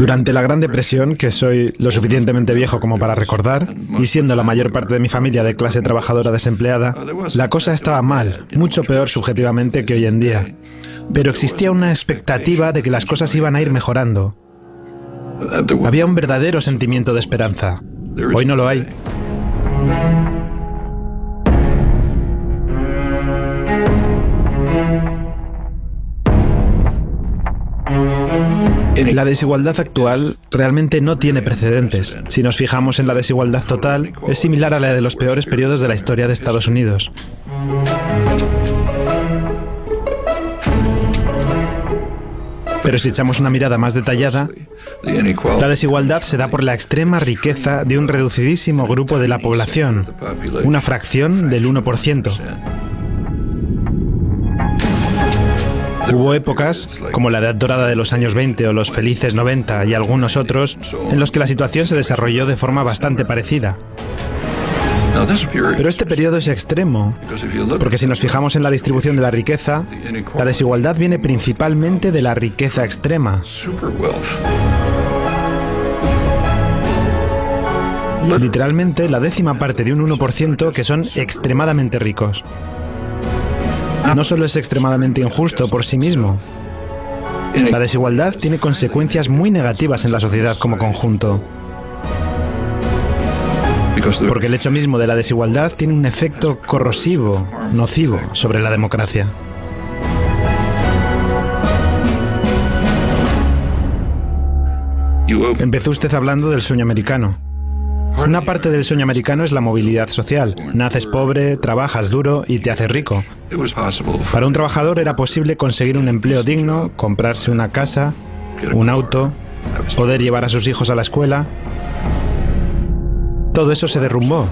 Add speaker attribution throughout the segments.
Speaker 1: Durante la Gran Depresión, que soy lo suficientemente viejo como para recordar, y siendo la mayor parte de mi familia de clase trabajadora desempleada, la cosa estaba mal, mucho peor subjetivamente que hoy en día. Pero existía una expectativa de que las cosas iban a ir mejorando. Había un verdadero sentimiento de esperanza. Hoy no lo hay. La desigualdad actual realmente no tiene precedentes. Si nos fijamos en la desigualdad total, es similar a la de los peores periodos de la historia de Estados Unidos. Pero si echamos una mirada más detallada, la desigualdad se da por la extrema riqueza de un reducidísimo grupo de la población, una fracción del 1%. Hubo épocas, como la Edad Dorada de los años 20 o los felices 90 y algunos otros, en los que la situación se desarrolló de forma bastante parecida. Pero este periodo es extremo, porque si nos fijamos en la distribución de la riqueza, la desigualdad viene principalmente de la riqueza extrema. Literalmente la décima parte de un 1% que son extremadamente ricos. No solo es extremadamente injusto por sí mismo. La desigualdad tiene consecuencias muy negativas en la sociedad como conjunto. Porque el hecho mismo de la desigualdad tiene un efecto corrosivo, nocivo, sobre la democracia. Empezó usted hablando del sueño americano. Una parte del sueño americano es la movilidad social. Naces pobre, trabajas duro y te haces rico. Para un trabajador era posible conseguir un empleo digno, comprarse una casa, un auto, poder llevar a sus hijos a la escuela. Todo eso se derrumbó.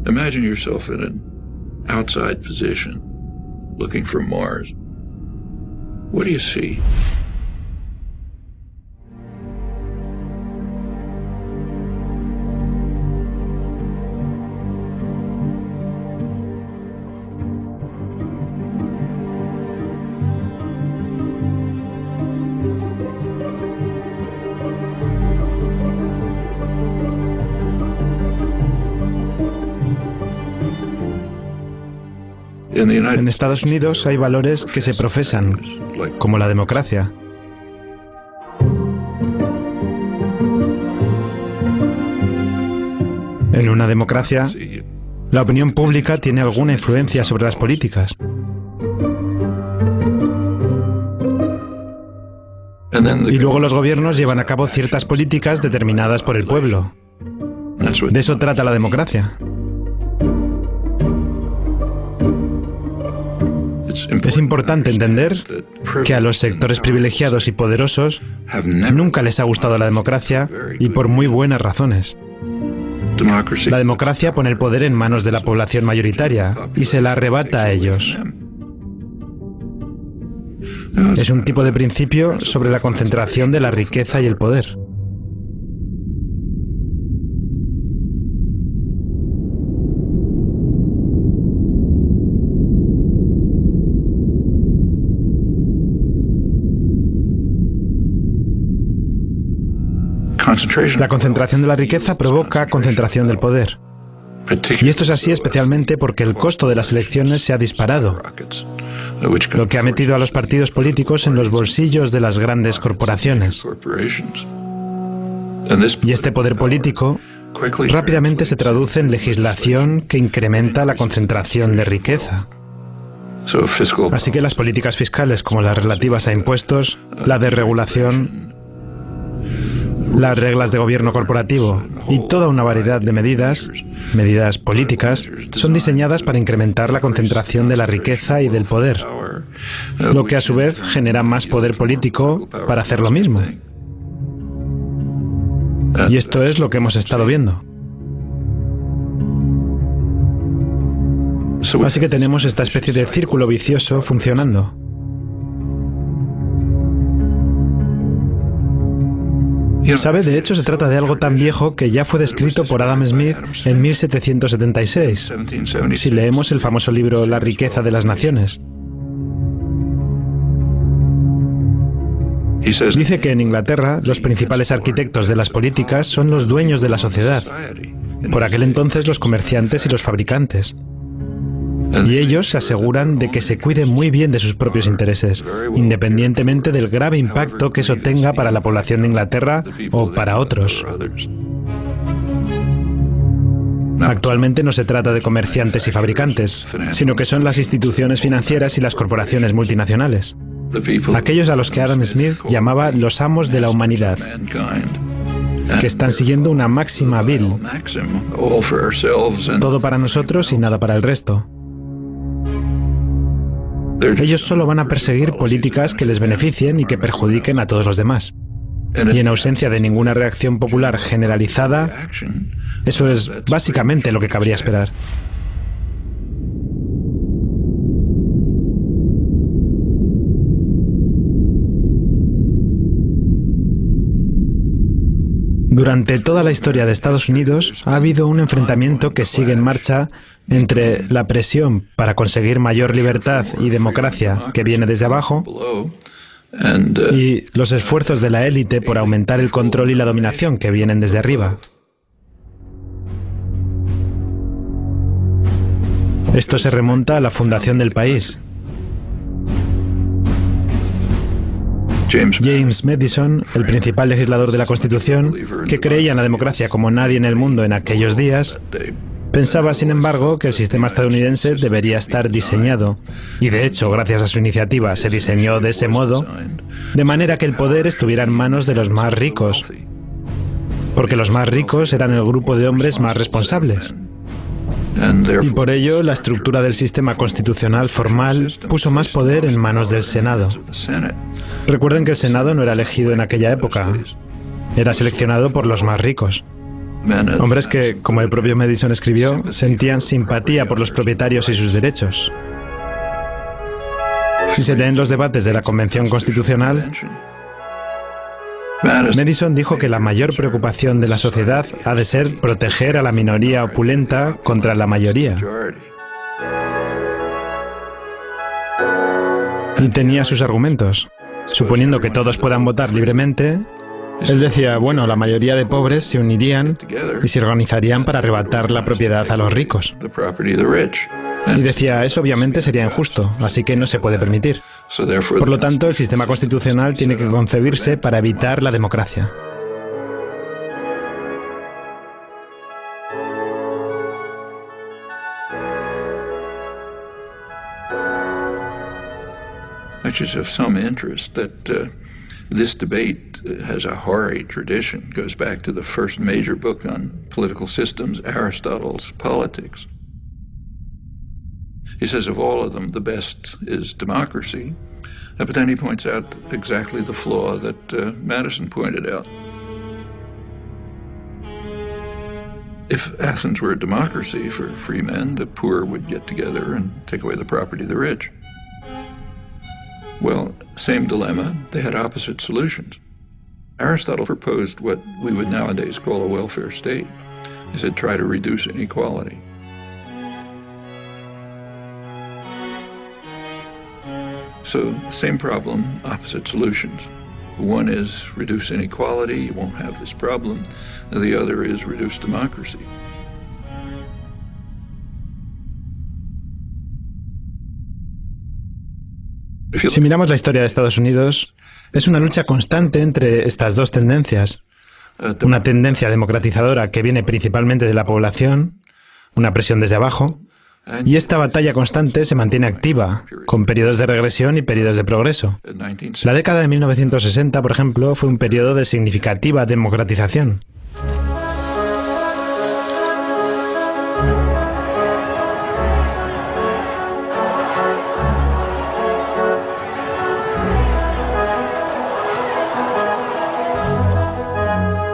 Speaker 2: Imagine yourself in an outside position, looking for Mars. What do you see?
Speaker 1: En Estados Unidos hay valores que se profesan, como la democracia. En una democracia, la opinión pública tiene alguna influencia sobre las políticas. Y luego los gobiernos llevan a cabo ciertas políticas determinadas por el pueblo. De eso trata la democracia. Es importante entender que a los sectores privilegiados y poderosos nunca les ha gustado la democracia y por muy buenas razones. La democracia pone el poder en manos de la población mayoritaria y se la arrebata a ellos. Es un tipo de principio sobre la concentración de la riqueza y el poder. La concentración de la riqueza provoca concentración del poder. Y esto es así especialmente porque el costo de las elecciones se ha disparado, lo que ha metido a los partidos políticos en los bolsillos de las grandes corporaciones. Y este poder político rápidamente se traduce en legislación que incrementa la concentración de riqueza. Así que las políticas fiscales como las relativas a impuestos, la desregulación, las reglas de gobierno corporativo y toda una variedad de medidas políticas, son diseñadas para incrementar la concentración de la riqueza y del poder, lo que a su vez genera más poder político para hacer lo mismo. Y esto es lo que hemos estado viendo. Así que tenemos esta especie de círculo vicioso funcionando. ¿Sabe? De hecho, se trata de algo tan viejo que ya fue descrito por Adam Smith en 1776, si leemos el famoso libro La riqueza de las naciones. Dice que en Inglaterra los principales arquitectos de las políticas son los dueños de la sociedad, por aquel entonces los comerciantes y los fabricantes. Y ellos se aseguran de que se cuide muy bien de sus propios intereses, independientemente del grave impacto que eso tenga para la población de Inglaterra o para otros. Actualmente no se trata de comerciantes y fabricantes, sino que son las instituciones financieras y las corporaciones multinacionales. Aquellos a los que Adam Smith llamaba los amos de la humanidad, que están siguiendo una máxima vil: todo para nosotros y nada para el resto. Ellos solo van a perseguir políticas que les beneficien y que perjudiquen a todos los demás. Y en ausencia de ninguna reacción popular generalizada, eso es básicamente lo que cabría esperar. Durante toda la historia de Estados Unidos ha habido un enfrentamiento que sigue en marcha entre la presión para conseguir mayor libertad y democracia que viene desde abajo y los esfuerzos de la élite por aumentar el control y la dominación que vienen desde arriba. Esto se remonta a la fundación del país. James Madison, el principal legislador de la Constitución, que creía en la democracia como nadie en el mundo en aquellos días, pensaba, sin embargo, que el sistema estadounidense debería estar diseñado, y de hecho, gracias a su iniciativa, se diseñó de ese modo, de manera que el poder estuviera en manos de los más ricos, porque los más ricos eran el grupo de hombres más responsables. Y por ello, la estructura del sistema constitucional formal puso más poder en manos del Senado. Recuerden que el Senado no era elegido en aquella época, era seleccionado por los más ricos. Hombres que, como el propio Madison escribió, sentían simpatía por los propietarios y sus derechos. Si se leen los debates de la Convención Constitucional, Madison dijo que la mayor preocupación de la sociedad ha de ser proteger a la minoría opulenta contra la mayoría. Y tenía sus argumentos. Suponiendo que todos puedan votar libremente, él decía, bueno, la mayoría de pobres se unirían y se organizarían para arrebatar la propiedad a los ricos. Y decía, eso obviamente sería injusto, así que no se puede permitir. Por lo tanto, el sistema constitucional tiene que concebirse para evitar la democracia.
Speaker 2: Which is of some interest that this debate has a hoary tradition, goes back to the first major book on political systems, Aristotle's Politics. He says of all of them, the best is democracy, but then he points out exactly the flaw that Madison pointed out. If Athens were a democracy for free men, the poor would get together and take away the property of the rich. Well, same dilemma, they had opposite solutions. Aristotle proposed what we would nowadays call a welfare state. He said, try to reduce inequality. So, same problem, opposite solutions. One is reduce inequality, you won't have this problem. The other is reduce democracy.
Speaker 1: Si miramos la historia de Estados Unidos, es una lucha constante entre estas dos tendencias. Una tendencia democratizadora que viene principalmente de la población, una presión desde abajo, y esta batalla constante se mantiene activa, con periodos de regresión y periodos de progreso. La década de 1960, por ejemplo, fue un periodo de significativa democratización.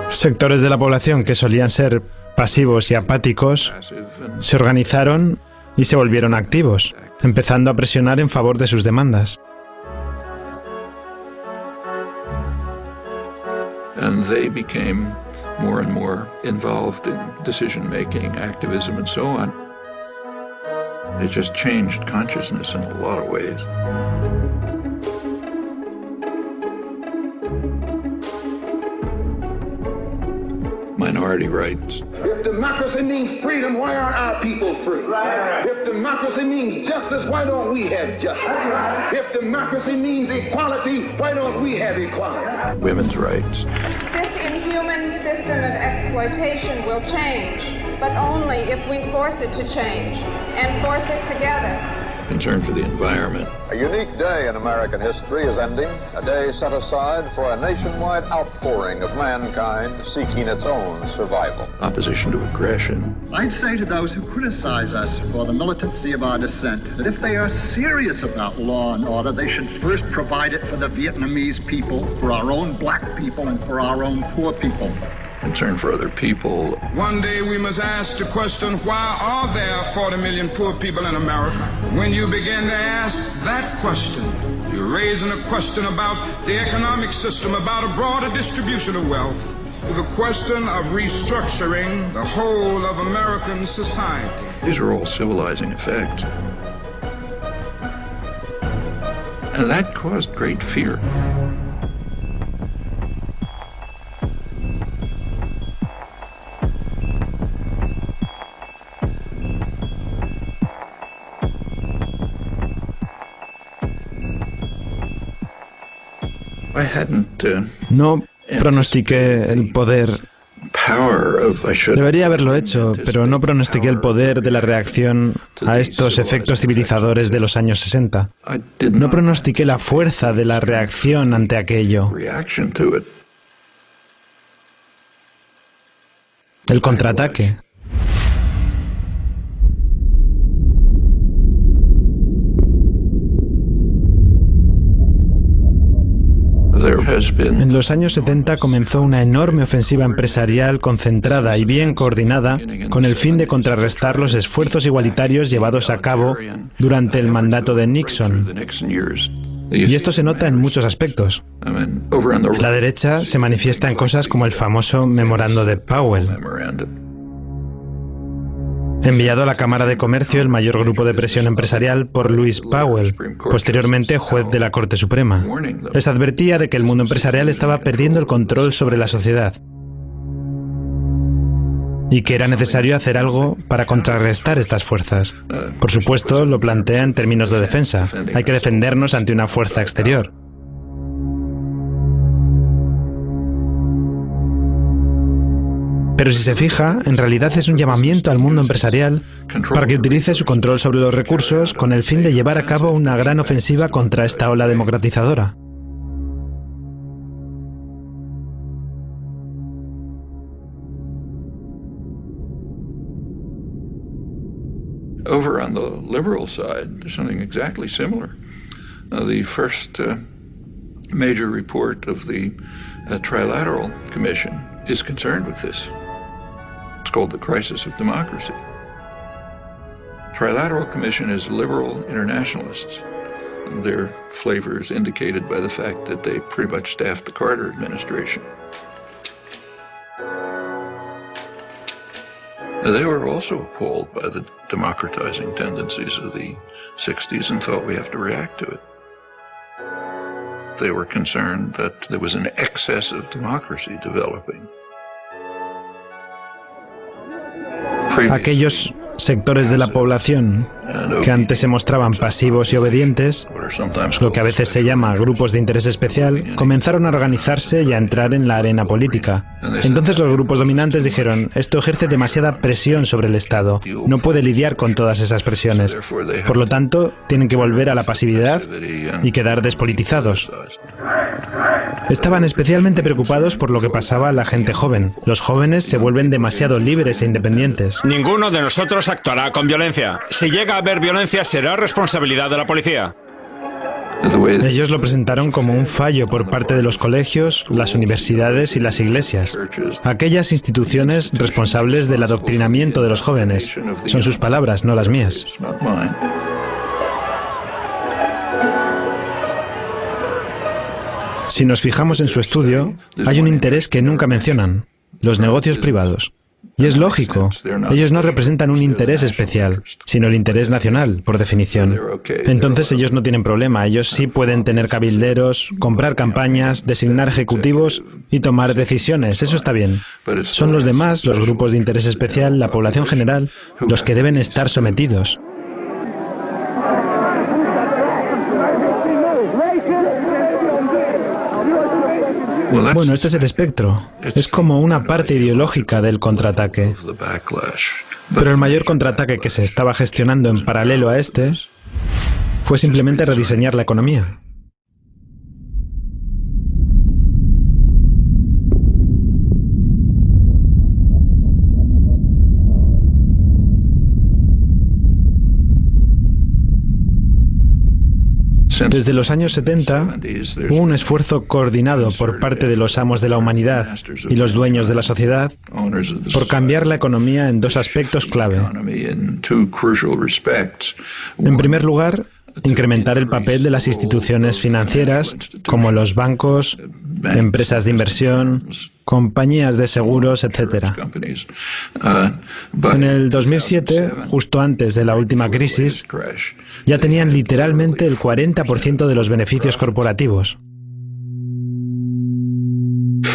Speaker 1: Sectores de la población que solían ser pasivos y apáticos se organizaron y se volvieron activos, empezando a presionar en favor de sus demandas.
Speaker 2: and they became more and more involved in decision-making, activism, and so on. It just changed consciousness in a lot of ways. Minority rights.
Speaker 3: If democracy means freedom, why aren't our people free? Right. If democracy means justice, why don't we have justice? Right. If democracy means equality, why don't we have equality?
Speaker 2: Women's rights.
Speaker 4: This inhuman system of exploitation will change, but only if we force it to change, and force it together.
Speaker 2: Concern for the environment.
Speaker 5: A unique day in American history is ending, a day set aside for a nationwide outpouring of mankind seeking its own survival.
Speaker 2: Opposition to aggression.
Speaker 6: I'd say to those who criticize us for the militancy of our dissent that if they are serious about law and order, they should first provide it for the Vietnamese people, for our own black people, and for our own poor people.
Speaker 2: Concern for other people.
Speaker 7: One day we must ask the question, why are there 40 million poor people in America? When you begin to ask that question, you're raising a question about the economic system, about a broader distribution of wealth, the question of restructuring the whole of American society.
Speaker 2: These are all civilizing effects. And that caused great fear.
Speaker 1: No pronostiqué el poder. Debería haberlo hecho, pero no pronostiqué el poder de la reacción a estos efectos civilizadores de los años 60. No pronostiqué la fuerza de la reacción ante aquello. El contraataque. En los años 70 comenzó una enorme ofensiva empresarial concentrada y bien coordinada con el fin de contrarrestar los esfuerzos igualitarios llevados a cabo durante el mandato de Nixon. Y esto se nota en muchos aspectos. La derecha se manifiesta en cosas como el famoso memorando de Powell. Enviado a la Cámara de Comercio, el mayor grupo de presión empresarial, por Louis Powell, posteriormente juez de la Corte Suprema. Les advertía de que el mundo empresarial estaba perdiendo el control sobre la sociedad y que era necesario hacer algo para contrarrestar estas fuerzas. Por supuesto, lo plantea en términos de defensa. Hay que defendernos ante una fuerza exterior. Pero si se fija, en realidad es un llamamiento al mundo empresarial para que utilice su control sobre los recursos con el fin de llevar a cabo una gran ofensiva contra esta ola democratizadora.
Speaker 2: Over on the liberal side, there's something exactly similar. The first major report of the Trilateral Commission is concerned with this. It's called the Crisis of Democracy. Trilateral Commission is liberal internationalists. Their flavor is indicated by the fact that they pretty much staffed the Carter administration. They were also appalled by the democratizing tendencies of the 60s and thought we have to react to it. They were concerned that there was an excess of democracy developing.
Speaker 1: Aquellos sectores de la población que antes se mostraban pasivos y obedientes, lo que a veces se llama grupos de interés especial, comenzaron a organizarse y a entrar en la arena política. Entonces los grupos dominantes dijeron, esto ejerce demasiada presión sobre el Estado, no puede lidiar con todas esas presiones. Por lo tanto, tienen que volver a la pasividad y quedar despolitizados. Estaban especialmente preocupados por lo que pasaba a la gente joven. Los jóvenes se vuelven demasiado libres e independientes.
Speaker 8: Ninguno de nosotros actuará con violencia. Si llega a haber violencia, será responsabilidad de la policía.
Speaker 1: Ellos lo presentaron como un fallo por parte de los colegios, las universidades y las iglesias. Aquellas instituciones responsables del adoctrinamiento de los jóvenes. Son sus palabras, no las mías. Si nos fijamos en su estudio, hay un interés que nunca mencionan: los negocios privados. Y es lógico, ellos no representan un interés especial, sino el interés nacional, por definición. Entonces ellos no tienen problema, ellos sí pueden tener cabilderos, comprar campañas, designar ejecutivos y tomar decisiones, eso está bien. Son los demás, los grupos de interés especial, la población general, los que deben estar sometidos. Bueno, este es el espectro. Es como una parte ideológica del contraataque. Pero el mayor contraataque que se estaba gestionando en paralelo a este fue simplemente rediseñar la economía. Desde los años 70 hubo un esfuerzo coordinado por parte de los amos de la humanidad y los dueños de la sociedad por cambiar la economía en dos aspectos clave. En primer lugar, incrementar el papel de las instituciones financieras como los bancos, empresas de inversión, compañías de seguros, etc. En el 2007, justo antes de la última crisis, ya tenían literalmente el 40% de los beneficios corporativos.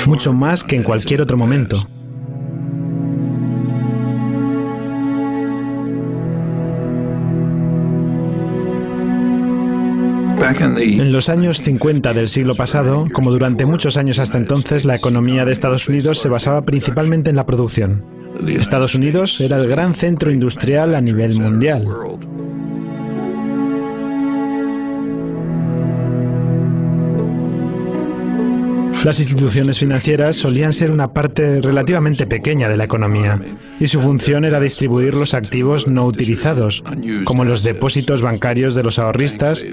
Speaker 1: Mucho más que en cualquier otro momento. En los años 50 del siglo pasado, como durante muchos años hasta entonces, la economía de Estados Unidos se basaba principalmente en la producción. Estados Unidos era el gran centro industrial a nivel mundial. Las instituciones financieras solían ser una parte relativamente pequeña de la economía, y su función era distribuir los activos no utilizados, como los depósitos bancarios de los ahorristas,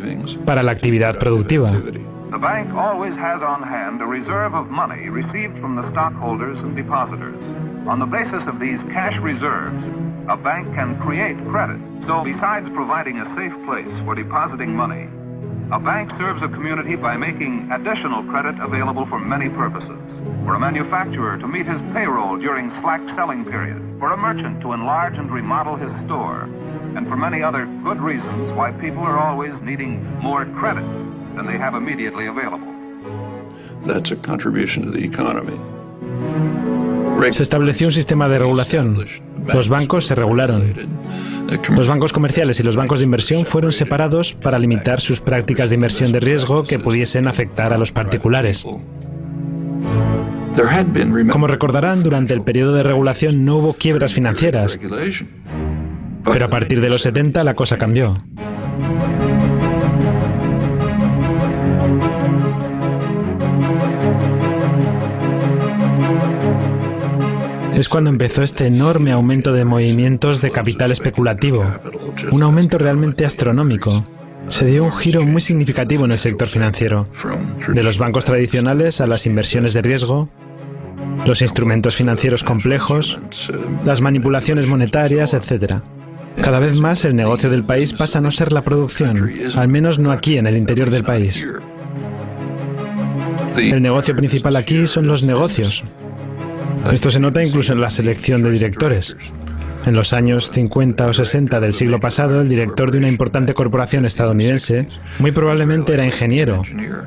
Speaker 1: para la actividad productiva.
Speaker 9: The bank always has on hand a reserve of money received from the stockholders and depositors. On the basis of these cash reserves, a bank can create credit. So, besides providing a safe place for depositing money, a bank serves a community by making additional credit available for many purposes. For a manufacturer to meet his payroll during slack selling period, for a merchant to enlarge and remodel his store, and for many other good reasons why people are always needing more credit than they have immediately available.
Speaker 2: That's a contribution to the economy.
Speaker 1: Se estableció un sistema de regulación. Los bancos se regularon. Los bancos comerciales y los bancos de inversión fueron separados para limitar sus prácticas de inversión de riesgo que pudiesen afectar a los particulares. Como recordarán, durante el periodo de regulación no hubo quiebras financieras, pero a partir de los 70 la cosa cambió. Es cuando empezó este enorme aumento de movimientos de capital especulativo, un aumento realmente astronómico. Se dio un giro muy significativo en el sector financiero, de los bancos tradicionales a las inversiones de riesgo, los instrumentos financieros complejos, las manipulaciones monetarias, etc. Cada vez más el negocio del país pasa a no ser la producción, al menos no aquí en el interior del país. El negocio principal aquí son los negocios. Esto se nota incluso en la selección de directores. En los años 50 o 60 del siglo pasado, el director de una importante corporación estadounidense muy probablemente era ingeniero,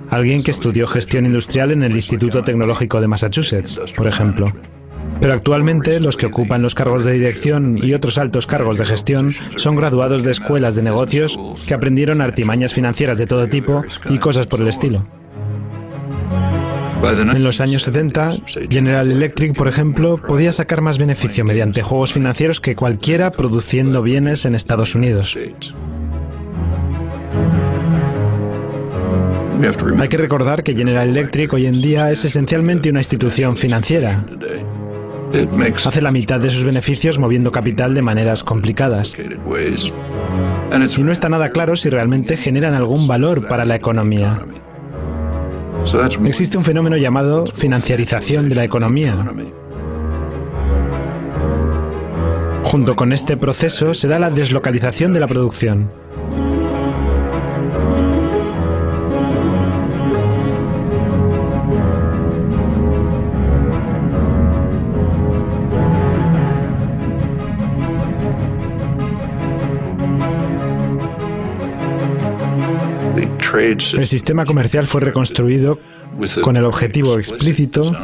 Speaker 1: alguien que estudió gestión industrial en el Instituto Tecnológico de Massachusetts, por ejemplo. Pero actualmente los que ocupan los cargos de dirección y otros altos cargos de gestión son graduados de escuelas de negocios que aprendieron artimañas financieras de todo tipo y cosas por el estilo. En los años 70, General Electric, por ejemplo, podía sacar más beneficio mediante juegos financieros que cualquiera produciendo bienes en Estados Unidos. Hay que recordar que General Electric hoy en día es esencialmente una institución financiera. Hace la mitad de sus beneficios moviendo capital de maneras complicadas. Y no está nada claro si realmente generan algún valor para la economía. Existe un fenómeno llamado financiarización de la economía. Junto con este proceso se da la deslocalización de la producción. El sistema comercial fue reconstruido con el objetivo explícito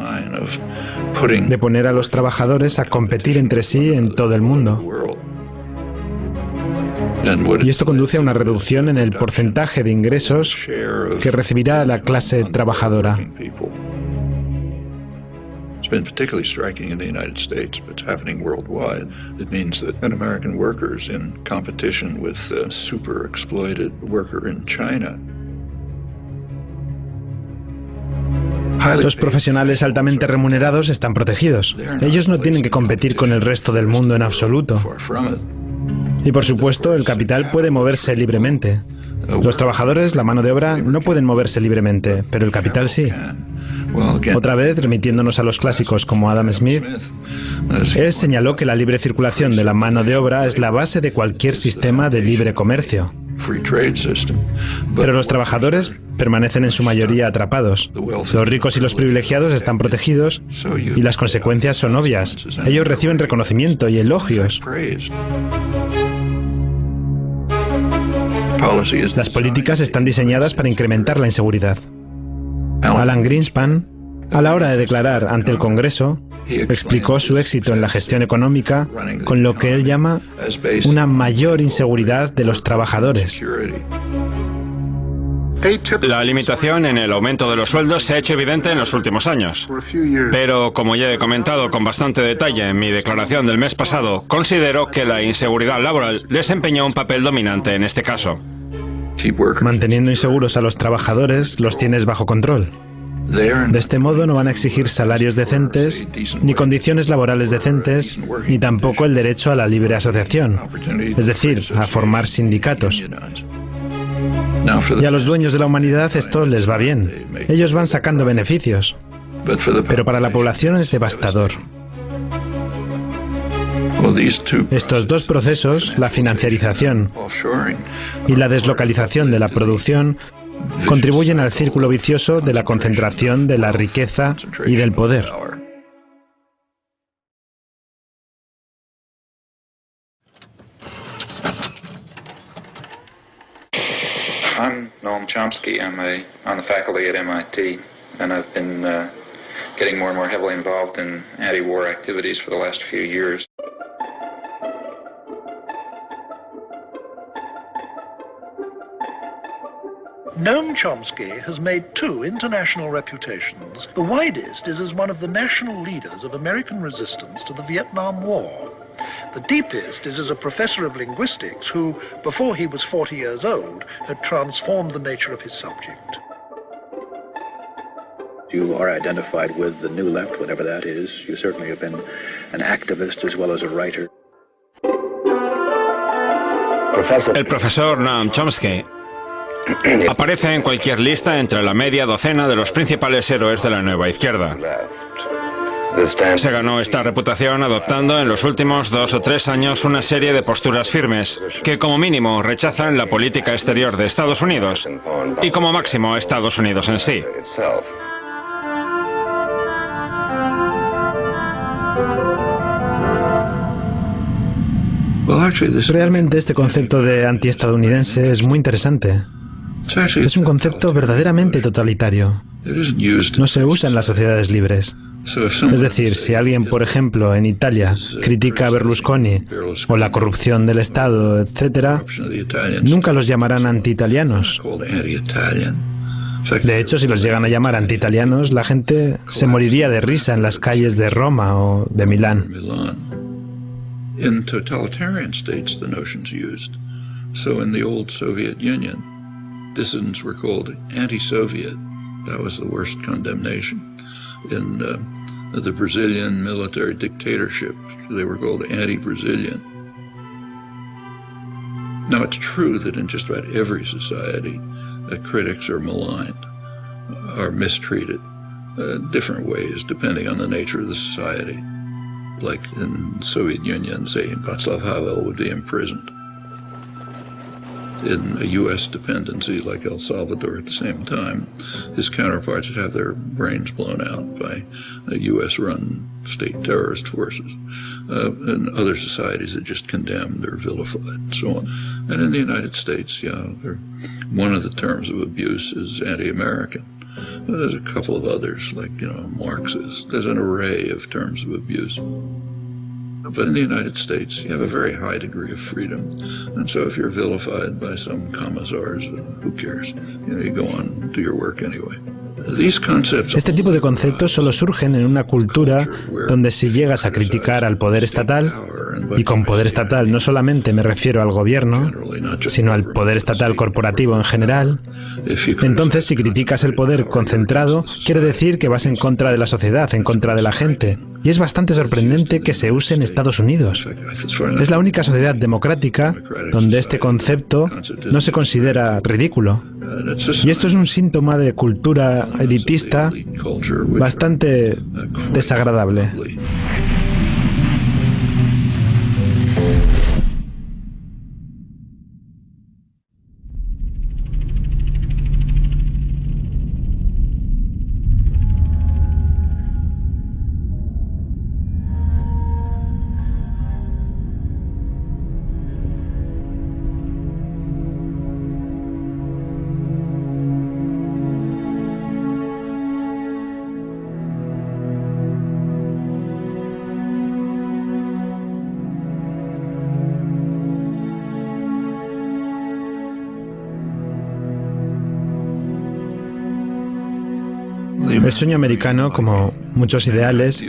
Speaker 1: de poner a los trabajadores a competir entre sí en todo el mundo. Y esto conduce a una reducción en el porcentaje de ingresos que recibirá la clase trabajadora.
Speaker 2: It's been particularly striking in the United States, but it's happening worldwide. It means that an American worker is in competition with a super exploited worker in China.
Speaker 1: Los profesionales altamente remunerados están protegidos. Ellos no tienen que competir con el resto del mundo en absoluto. Y por supuesto, el capital puede moverse libremente. Los trabajadores, la mano de obra, no pueden moverse libremente, pero el capital sí. Otra vez, remitiéndonos a los clásicos como Adam Smith, él señaló que la libre circulación de la mano de obra es la base de cualquier sistema de libre comercio. Pero los trabajadores permanecen en su mayoría atrapados. Los ricos y los privilegiados están protegidos y las consecuencias son obvias. Ellos reciben reconocimiento y elogios. Las políticas están diseñadas para incrementar la inseguridad. Alan Greenspan, a la hora de declarar ante el Congreso, explicó su éxito en la gestión económica con lo que él llama una mayor inseguridad de los trabajadores.
Speaker 8: La limitación en el aumento de los sueldos se ha hecho evidente en los últimos años. Pero, como ya he comentado con bastante detalle en mi declaración del mes pasado, considero que la inseguridad laboral desempeñó un papel dominante en este caso.
Speaker 1: Manteniendo inseguros a los trabajadores, los tienes bajo control. De este modo no van a exigir salarios decentes, ni condiciones laborales decentes, ni tampoco el derecho a la libre asociación, es decir, a formar sindicatos. Y a los dueños de la humanidad esto les va bien. Ellos van sacando beneficios. Pero para la población es devastador. Estos dos procesos, la financiarización y la deslocalización de la producción, contribuyen al círculo vicioso de la concentración de la riqueza y del poder.
Speaker 10: I'm Noam Chomsky. I'm on the faculty at MIT, and I've been getting more and more heavily involved in anti-war activities for the last few years.
Speaker 11: Noam Chomsky has made two international reputations. The widest is as one of the national leaders of American resistance to the Vietnam War. The deepest is as a professor of linguistics who, before he was 40 years old, had transformed the nature of his subject.
Speaker 12: You are identified with the New Left, whatever that is. You certainly have been an activist as well as a writer.
Speaker 8: El profesor Noam Chomsky aparece en cualquier lista entre la media docena de los principales héroes de la nueva izquierda. Se ganó esta reputación adoptando en los últimos 2 o 3 años una serie de posturas firmes que como mínimo rechazan la política exterior de Estados Unidos y como máximo Estados Unidos en sí.
Speaker 1: Realmente este concepto de antiestadounidense es muy interesante. Es un concepto verdaderamente totalitario. No se usa en las sociedades libres. Es decir, si alguien, por ejemplo, en Italia, critica a Berlusconi o la corrupción del Estado, etc., nunca los llamarán anti-italianos. De hecho, si los llegan a llamar anti-italianos, la gente se moriría de risa en las calles de Roma o de Milán.
Speaker 2: In totalitarian states, the notion's used. So in the old Soviet Union, dissidents were called anti-Soviet. That was the worst condemnation. In the Brazilian military dictatorship, they were called anti-Brazilian. Now, it's true that in just about every society, critics are maligned, are mistreated, different ways depending on the nature of the society. Like in the Soviet Union, say, Václav Havel would be imprisoned. in a U.S. dependency like El Salvador at the same time, his counterparts would have their brains blown out by U.S.-run state terrorist forces. And other societies that just condemned or vilified and so on. And in the United States, one of the terms of abuse is anti-American. There's a couple of others, like, Marxist. There's an array of terms of abuse. But in the United States, you have a very high degree of freedom. And so if you're vilified by some commissars, who cares? You go on, do your work anyway.
Speaker 1: Este tipo de conceptos solo surgen en una cultura donde si llegas a criticar al poder estatal, y con poder estatal no solamente me refiero al gobierno, sino al poder estatal corporativo en general, entonces si criticas el poder concentrado, quiere decir que vas en contra de la sociedad, en contra de la gente. Y es bastante sorprendente que se use en Estados Unidos. Es la única sociedad democrática donde este concepto no se considera ridículo. Y esto es un síntoma de cultura elitista bastante desagradable. El sueño americano, como muchos ideales,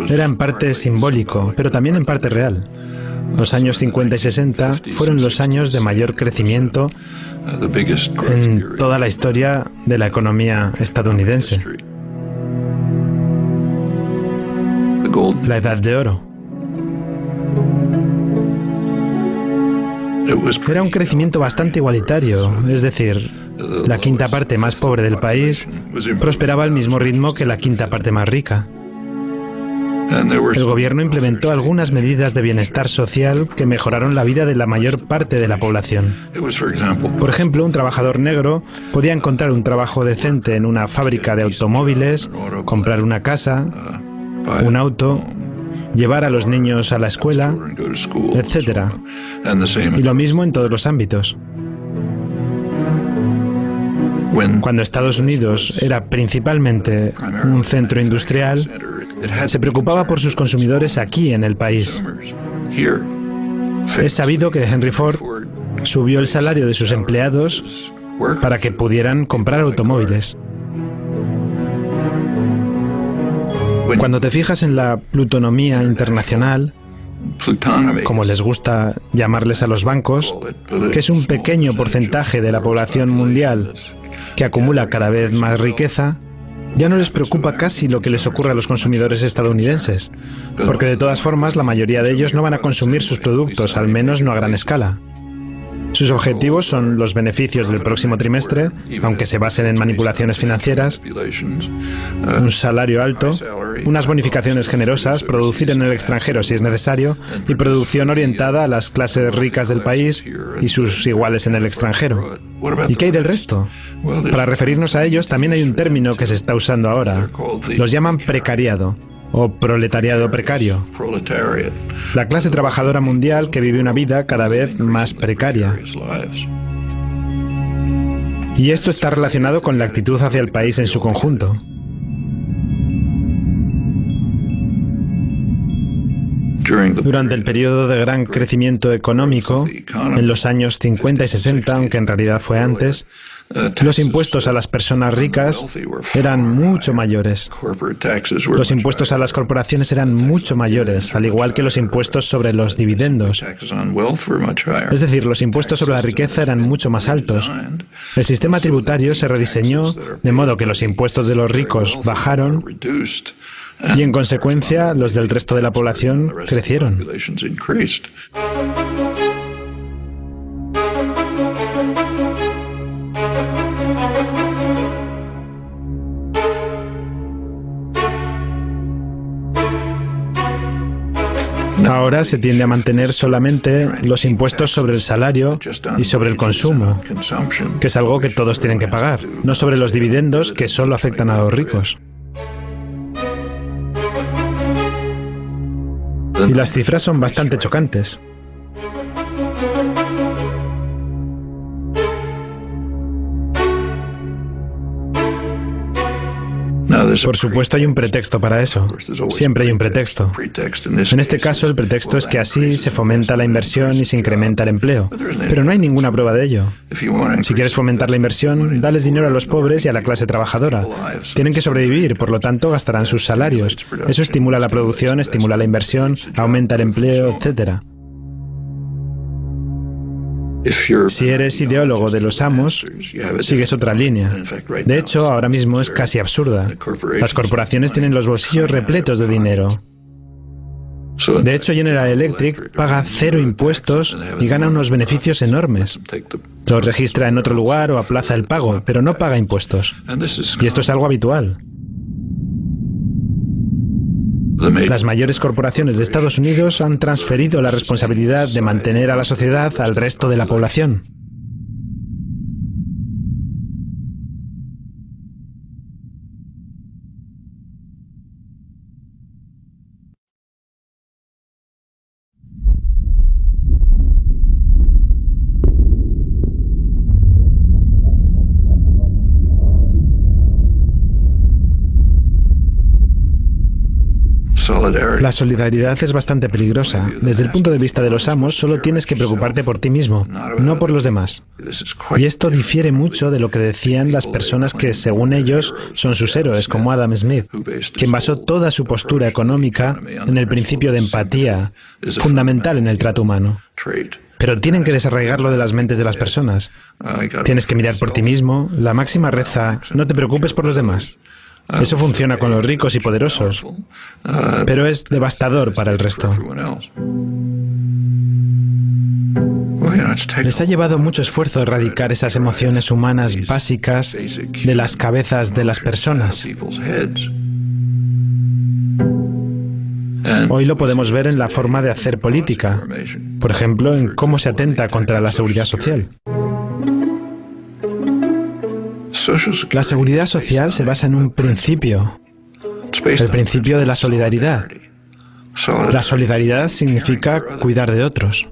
Speaker 1: era en parte simbólico, pero también en parte real. Los años 50 y 60 fueron los años de mayor crecimiento en toda la historia de la economía estadounidense. La Edad de Oro. Era un crecimiento bastante igualitario, es decir, la quinta parte más pobre del país prosperaba al mismo ritmo que la quinta parte más rica. El gobierno implementó algunas medidas de bienestar social que mejoraron la vida de la mayor parte de la población. Por ejemplo, un trabajador negro podía encontrar un trabajo decente en una fábrica de automóviles, comprar una casa, un auto, llevar a los niños a la escuela, etc. Y lo mismo en todos los ámbitos. Cuando Estados Unidos era principalmente un centro industrial, se preocupaba por sus consumidores aquí en el país. Es sabido que Henry Ford subió el salario de sus empleados para que pudieran comprar automóviles. Cuando te fijas en la plutonomía internacional, como les gusta llamarles a los bancos, que es un pequeño porcentaje de la población mundial que acumula cada vez más riqueza, ya no les preocupa casi lo que les ocurre a los consumidores estadounidenses, porque de todas formas la mayoría de ellos no van a consumir sus productos, al menos no a gran escala. Sus objetivos son los beneficios del próximo trimestre, aunque se basen en manipulaciones financieras, un salario alto, unas bonificaciones generosas, producir en el extranjero si es necesario, y producción orientada a las clases ricas del país y sus iguales en el extranjero. ¿Y qué hay del resto? Para referirnos a ellos también hay un término que se está usando ahora. Los llaman precariado o proletariado precario. La clase trabajadora mundial que vive una vida cada vez más precaria. Y esto está relacionado con la actitud hacia el país en su conjunto. Durante el periodo de gran crecimiento económico, en los años 50 y 60, aunque en realidad fue antes, los impuestos a las personas ricas eran mucho mayores. Los impuestos a las corporaciones eran mucho mayores, al igual que los impuestos sobre los dividendos. Es decir, los impuestos sobre la riqueza eran mucho más altos. El sistema tributario se rediseñó de modo que los impuestos de los ricos bajaron y, en consecuencia, los del resto de la población crecieron. Ahora se tiende a mantener solamente los impuestos sobre el salario y sobre el consumo, que es algo que todos tienen que pagar, no sobre los dividendos que solo afectan a los ricos. Y las cifras son bastante chocantes. Por supuesto hay un pretexto para eso. Siempre hay un pretexto. En este caso el pretexto es que así se fomenta la inversión y se incrementa el empleo. Pero no hay ninguna prueba de ello. Si quieres fomentar la inversión, dales dinero a los pobres y a la clase trabajadora. Tienen que sobrevivir, por lo tanto gastarán sus salarios. Eso estimula la producción, estimula la inversión, aumenta el empleo, etc. Si eres ideólogo de los amos, sigues otra línea. De hecho, ahora mismo es casi absurda. Las corporaciones tienen los bolsillos repletos de dinero. De hecho, General Electric paga 0 impuestos y gana unos beneficios enormes. Los registra en otro lugar o aplaza el pago, pero no paga impuestos. Y esto es algo habitual. Las mayores corporaciones de Estados Unidos han transferido la responsabilidad de mantener a la sociedad al resto de la población. La solidaridad es bastante peligrosa. Desde el punto de vista de los amos, solo tienes que preocuparte por ti mismo, no por los demás. Y esto difiere mucho de lo que decían las personas que, según ellos, son sus héroes, como Adam Smith, quien basó toda su postura económica en el principio de empatía, fundamental en el trato humano. Pero tienen que desarraigarlo de las mentes de las personas. Tienes que mirar por ti mismo. La máxima reza, no te preocupes por los demás. Eso funciona con los ricos y poderosos, pero es devastador para el resto. Les ha llevado mucho esfuerzo erradicar esas emociones humanas básicas de las cabezas de las personas. Hoy lo podemos ver en la forma de hacer política, por ejemplo, en cómo se atenta contra la seguridad social. La seguridad social se basa en un principio, el principio de la solidaridad. La solidaridad significa cuidar de otros.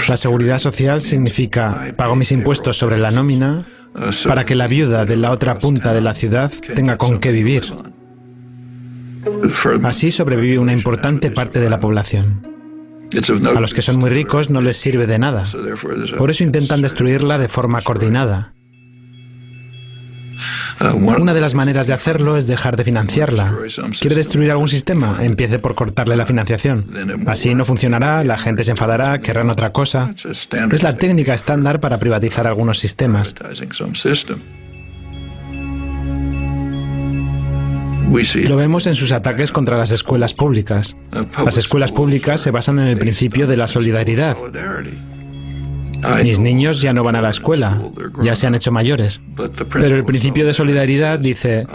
Speaker 1: La seguridad social significa pago mis impuestos sobre la nómina para que la viuda de la otra punta de la ciudad tenga con qué vivir. Así sobrevive una importante parte de la población. A los que son muy ricos no les sirve de nada. Por eso intentan destruirla de forma coordinada. Una de las maneras de hacerlo es dejar de financiarla. ¿Quiere destruir algún sistema? Empiece por cortarle la financiación. Así no funcionará, la gente se enfadará, querrán otra cosa. Es la técnica estándar para privatizar algunos sistemas. Lo vemos en sus ataques contra las escuelas públicas. Las escuelas públicas se basan en el principio de la solidaridad. Mis niños ya no van a la escuela, ya se han hecho mayores. Pero el principio de solidaridad dice,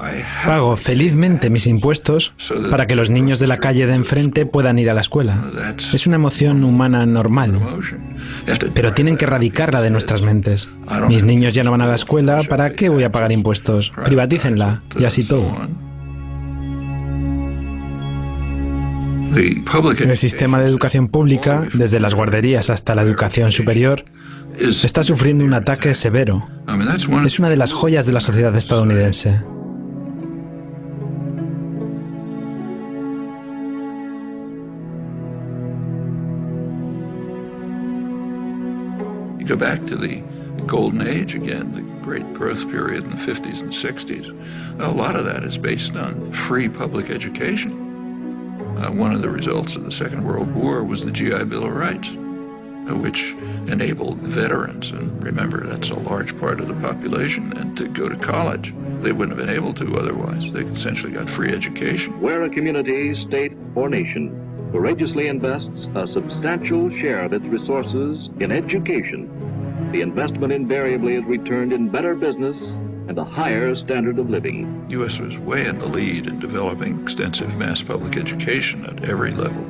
Speaker 1: pago felizmente mis impuestos para que los niños de la calle de enfrente puedan ir a la escuela. Es una emoción humana normal, pero tienen que erradicarla de nuestras mentes. Mis niños ya no van a la escuela, ¿para qué voy a pagar impuestos? Privatícenla, y así todo. El sistema de educación pública, desde las guarderías hasta la educación superior, está sufriendo un ataque severo. Es una de las joyas de la sociedad estadounidense.
Speaker 2: Go back to the golden age again, the great growth period in the 50s and 60s. A lot of that is based on free public education. One of the results of the Second World War was the GI Bill of Rights, which enabled veterans, and remember that's a large part of the population, and to go to college. They wouldn't have been able to otherwise. They essentially got free education.
Speaker 9: Where a community, state, or nation courageously invests a substantial share of its resources in education, the investment invariably is returned in better business,
Speaker 13: and a higher standard of living.
Speaker 2: U.S. was way in the lead in developing extensive mass public education at every level.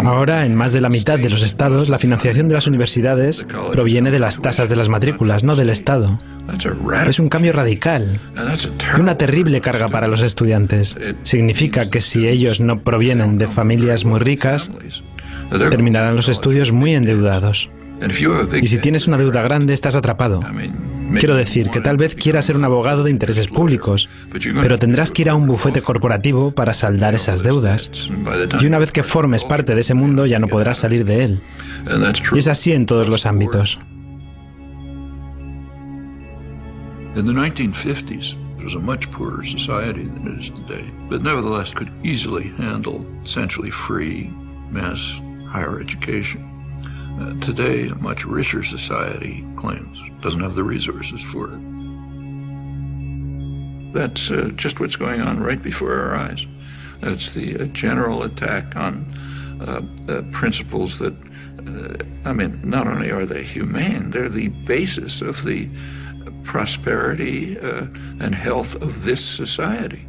Speaker 1: Ahora, en más de la mitad de los estados, la financiación de las universidades proviene de las tasas de las matrículas, no del Estado. Es un cambio radical y una terrible carga para los estudiantes. Significa que si ellos no provienen de familias muy ricas, terminarán los estudios muy endeudados. Y si tienes una deuda grande, estás atrapado. Quiero decir que tal vez quieras ser un abogado de intereses públicos, pero tendrás que ir a un bufete corporativo para saldar esas deudas. Y una vez que formes parte de ese mundo, ya no podrás salir de él. Y es así en todos los ámbitos.
Speaker 2: In the 1950s, it was a much poorer society than it is today, but nevertheless could easily handle essentially free mass higher education. Today, a much richer society claims doesn't have the resources for it. That's just what's going on right before our eyes. It's the general attack on principles that, not only are they humane, they're the basis of the prosperity and health of this society.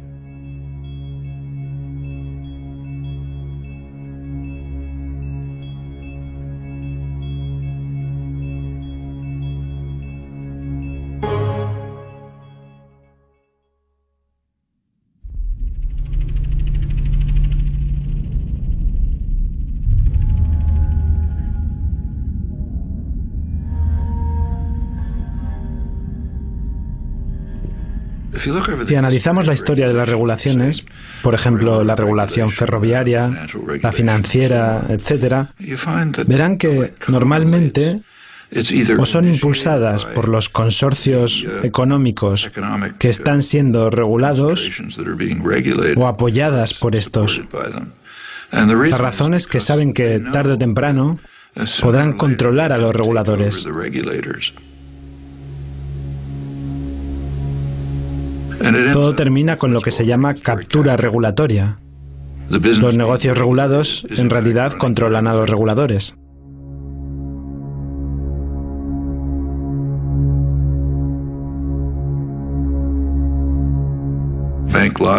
Speaker 1: Si analizamos la historia de las regulaciones, por ejemplo, la regulación ferroviaria, la financiera, etc., verán que normalmente o son impulsadas por los consorcios económicos que están siendo regulados o apoyadas por estos. La razón es que saben que tarde o temprano podrán controlar a los reguladores. Todo termina con lo que se llama captura regulatoria. Los negocios regulados en realidad controlan a los reguladores.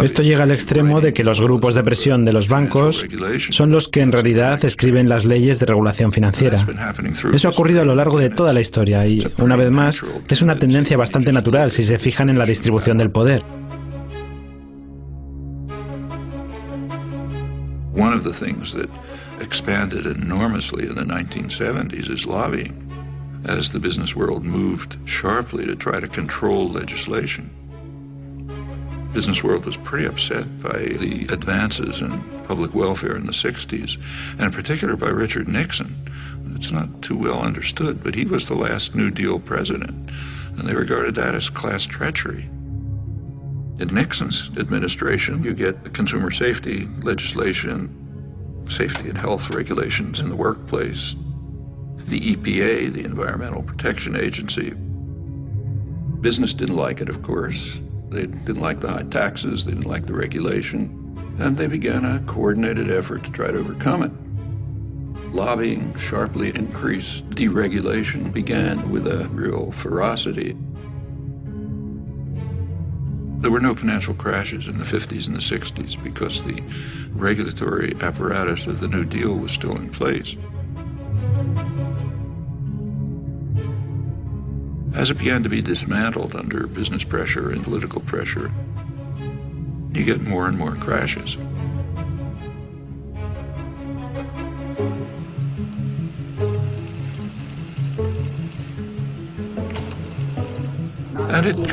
Speaker 1: Esto llega al extremo de que los grupos de presión de los bancos son los que en realidad escriben las leyes de regulación financiera. Eso ha ocurrido a lo largo de toda la historia y, una vez más, es una tendencia bastante natural si se fijan en la distribución del poder.
Speaker 2: One of the things that expanded enormously in the 1970s is lobbying, as the business world moved sharply to try to control legislation. Business world was pretty upset by the advances in public welfare in the 60s, and in particular by Richard Nixon. It's not too well understood, but he was the last New Deal president, and they regarded that as class treachery. In Nixon's administration, you get consumer safety legislation, safety and health regulations in the workplace, the EPA, the Environmental Protection Agency. Business didn't like it, of course. They didn't like the high taxes, they didn't like the regulation, and they began a coordinated effort to try to overcome it. Lobbying sharply increased. Deregulation began with a real ferocity. There were no financial crashes in the 50s and the 60s because the regulatory apparatus of the New Deal was still in place. As it began to be dismantled under business pressure and political pressure, you get more and more crashes.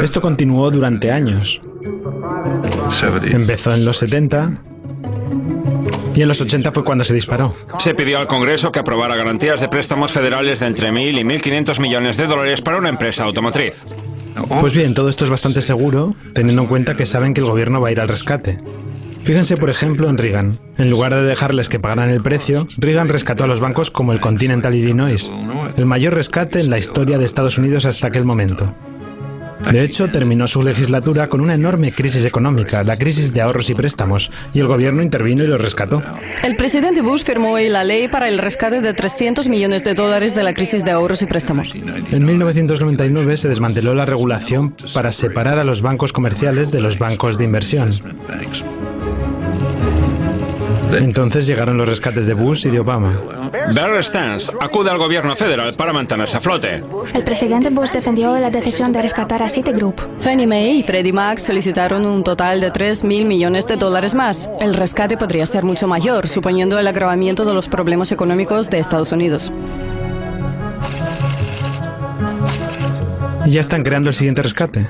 Speaker 1: Esto continuó durante años. Empezó en los 70 y en los 80 fue cuando se disparó.
Speaker 8: Se pidió al Congreso que aprobara garantías de préstamos federales de entre 1.000 y 1.500 millones de dólares para una empresa automotriz.
Speaker 1: Pues bien, todo esto es bastante seguro, teniendo en cuenta que saben que el gobierno va a ir al rescate. Fíjense, por ejemplo, en Reagan. En lugar de dejarles que pagaran el precio, Reagan rescató a los bancos como el Continental Illinois, el mayor rescate en la historia de Estados Unidos hasta aquel momento. De hecho, terminó su legislatura con una enorme crisis económica, la crisis de ahorros y préstamos, y el gobierno intervino y lo rescató.
Speaker 14: El presidente Bush firmó hoy la ley para el rescate de $300 millones de la crisis de ahorros y préstamos.
Speaker 1: En 1999 se desmanteló la regulación para separar a los bancos comerciales de los bancos de inversión. Entonces llegaron los rescates de Bush y de Obama.
Speaker 8: Bear Stearns acude al gobierno federal para mantenerse a flote.
Speaker 15: El presidente Bush defendió la decisión de rescatar a Citigroup.
Speaker 14: Fannie Mae y Freddie Mac solicitaron un total de $3.000 millones más. El rescate podría ser mucho mayor, suponiendo el agravamiento de los problemas económicos de Estados Unidos.
Speaker 1: Y ya están creando el siguiente rescate.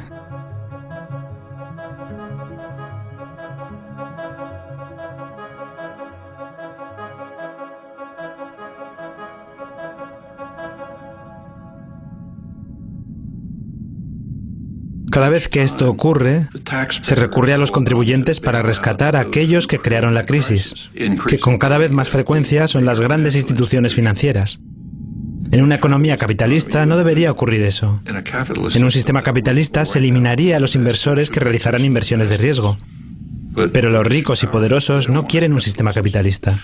Speaker 1: Cada vez que esto ocurre, se recurre a los contribuyentes para rescatar a aquellos que crearon la crisis, que con cada vez más frecuencia son las grandes instituciones financieras. En una economía capitalista no debería ocurrir eso. En un sistema capitalista se eliminaría a los inversores que realizarán inversiones de riesgo. Pero los ricos y poderosos no quieren un sistema capitalista.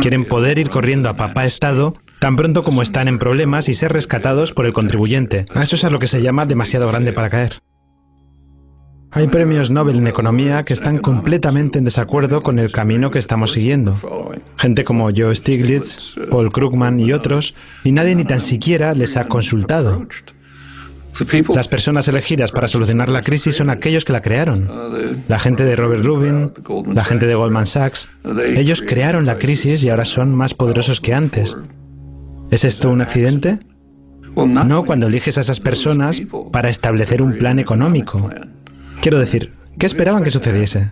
Speaker 1: Quieren poder ir corriendo a papá Estado tan pronto como están en problemas y ser rescatados por el contribuyente. A eso es a lo que se llama demasiado grande para caer. Hay premios Nobel en economía que están completamente en desacuerdo con el camino que estamos siguiendo. Gente como Joe Stiglitz, Paul Krugman y otros, y nadie ni tan siquiera les ha consultado. Las personas elegidas para solucionar la crisis son aquellos que la crearon. La gente de Robert Rubin, la gente de Goldman Sachs. Ellos crearon la crisis y ahora son más poderosos que antes. ¿Es esto un accidente? No cuando eliges a esas personas para establecer un plan económico. Quiero decir, ¿qué esperaban que sucediese?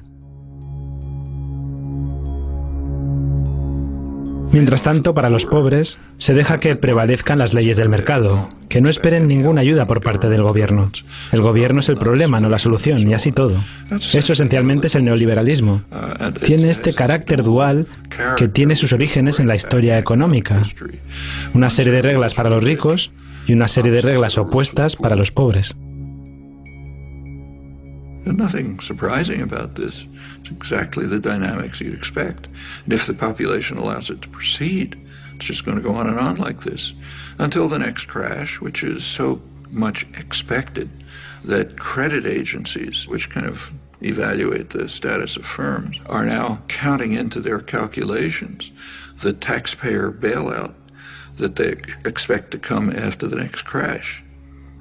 Speaker 1: Mientras tanto, para los pobres, se deja que prevalezcan las leyes del mercado, que no esperen ninguna ayuda por parte del gobierno. El gobierno es el problema, no la solución, y así todo. Eso esencialmente es el neoliberalismo. Tiene este carácter dual que tiene sus orígenes en la historia económica. Una serie de reglas para los ricos y una serie de reglas opuestas para los pobres.
Speaker 2: There's nothing surprising about this. It's exactly the dynamics you'd expect. And if the population allows it to proceed, it's just going to go on and on like this until the next crash, which is so much expected that credit agencies, which kind of evaluate the status of firms, are now counting into their calculations the taxpayer bailout that they expect to come after the next crash.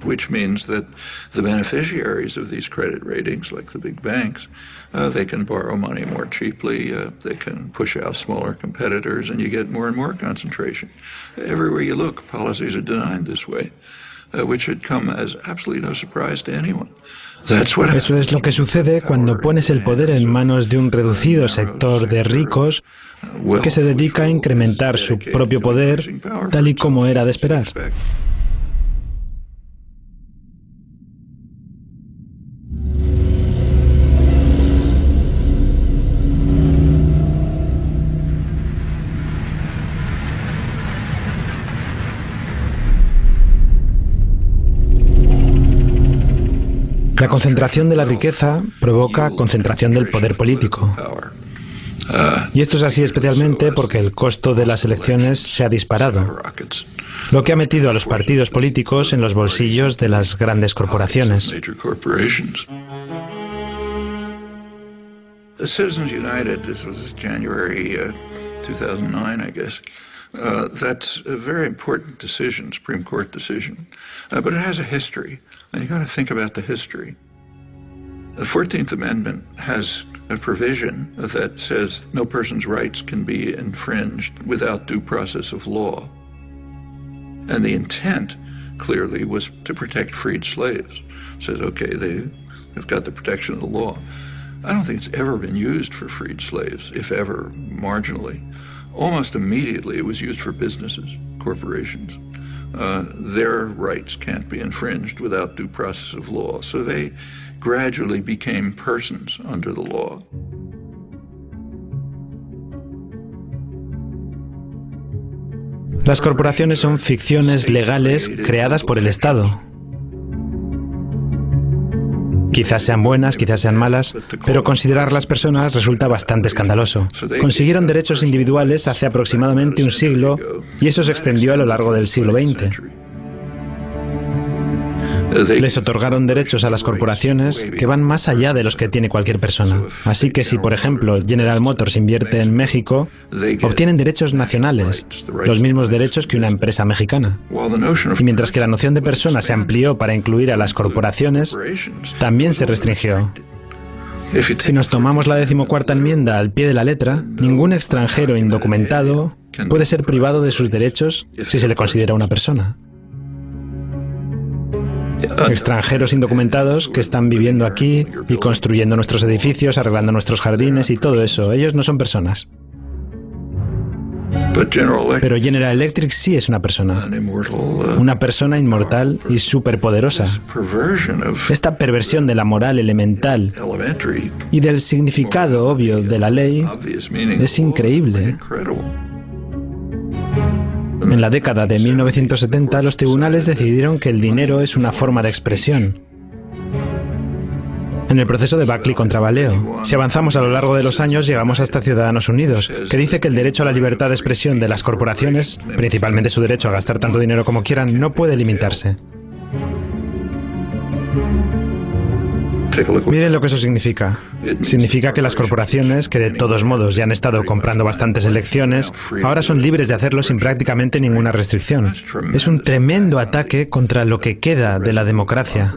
Speaker 2: Which means that the beneficiaries of these credit ratings, like the big banks, they can borrow money more cheaply, they can push out smaller competitors, and you get more and more concentration. Everywhere you look, policies are designed this way, which should come as absolutely no surprise to anyone.
Speaker 1: Eso es lo que sucede cuando pones el poder en manos de un reducido sector de ricos que se dedica a incrementar su propio poder, tal y como era de esperar. La concentración de la riqueza provoca concentración del poder político. Y esto es así especialmente porque el costo de las elecciones se ha disparado, lo que ha metido a los partidos políticos en los bolsillos de las grandes corporaciones.
Speaker 2: The Citizens United, this was January 2009, I guess. That's a very important decision, Supreme Court decision, but it has a history, and you got to think about the history. The 14th Amendment has a provision that says no person's rights can be infringed without due process of law. And the intent, clearly, was to protect freed slaves. It says, okay, they've got the protection of the law. I don't think it's ever been used for freed slaves, if ever, marginally. Almost immediately, it was used for businesses, corporations. Their rights can't be infringed without due process of law. So they gradually became persons under the law.
Speaker 1: Las corporaciones son ficciones legales creadas por el Estado. Quizás sean buenas, quizás sean malas, pero considerarlas personas resulta bastante escandaloso. Consiguieron derechos individuales hace aproximadamente un siglo y eso se extendió a lo largo del siglo XX. Les otorgaron derechos a las corporaciones que van más allá de los que tiene cualquier persona. Así que si, por ejemplo, General Motors invierte en México, obtienen derechos nacionales, los mismos derechos que una empresa mexicana. Y mientras que la noción de persona se amplió para incluir a las corporaciones, también se restringió. Si nos tomamos la 14ª enmienda al pie de la letra, ningún extranjero indocumentado puede ser privado de sus derechos si se le considera una persona. Extranjeros indocumentados que están viviendo aquí y construyendo nuestros edificios, arreglando nuestros jardines y todo eso. Ellos no son personas. Pero General Electric sí es una persona. Una persona inmortal y superpoderosa. Esta perversión de la moral elemental y del significado obvio de la ley es increíble. En la década de 1970, los tribunales decidieron que el dinero es una forma de expresión. En el proceso de Buckley contra Valeo, si avanzamos a lo largo de los años, llegamos hasta Ciudadanos Unidos, que dice que el derecho a la libertad de expresión de las corporaciones, principalmente su derecho a gastar tanto dinero como quieran, no puede limitarse. Miren lo que eso significa. Significa que las corporaciones, que de todos modos ya han estado comprando bastantes elecciones, ahora son libres de hacerlo sin prácticamente ninguna restricción. Es un tremendo ataque contra lo que queda de la democracia.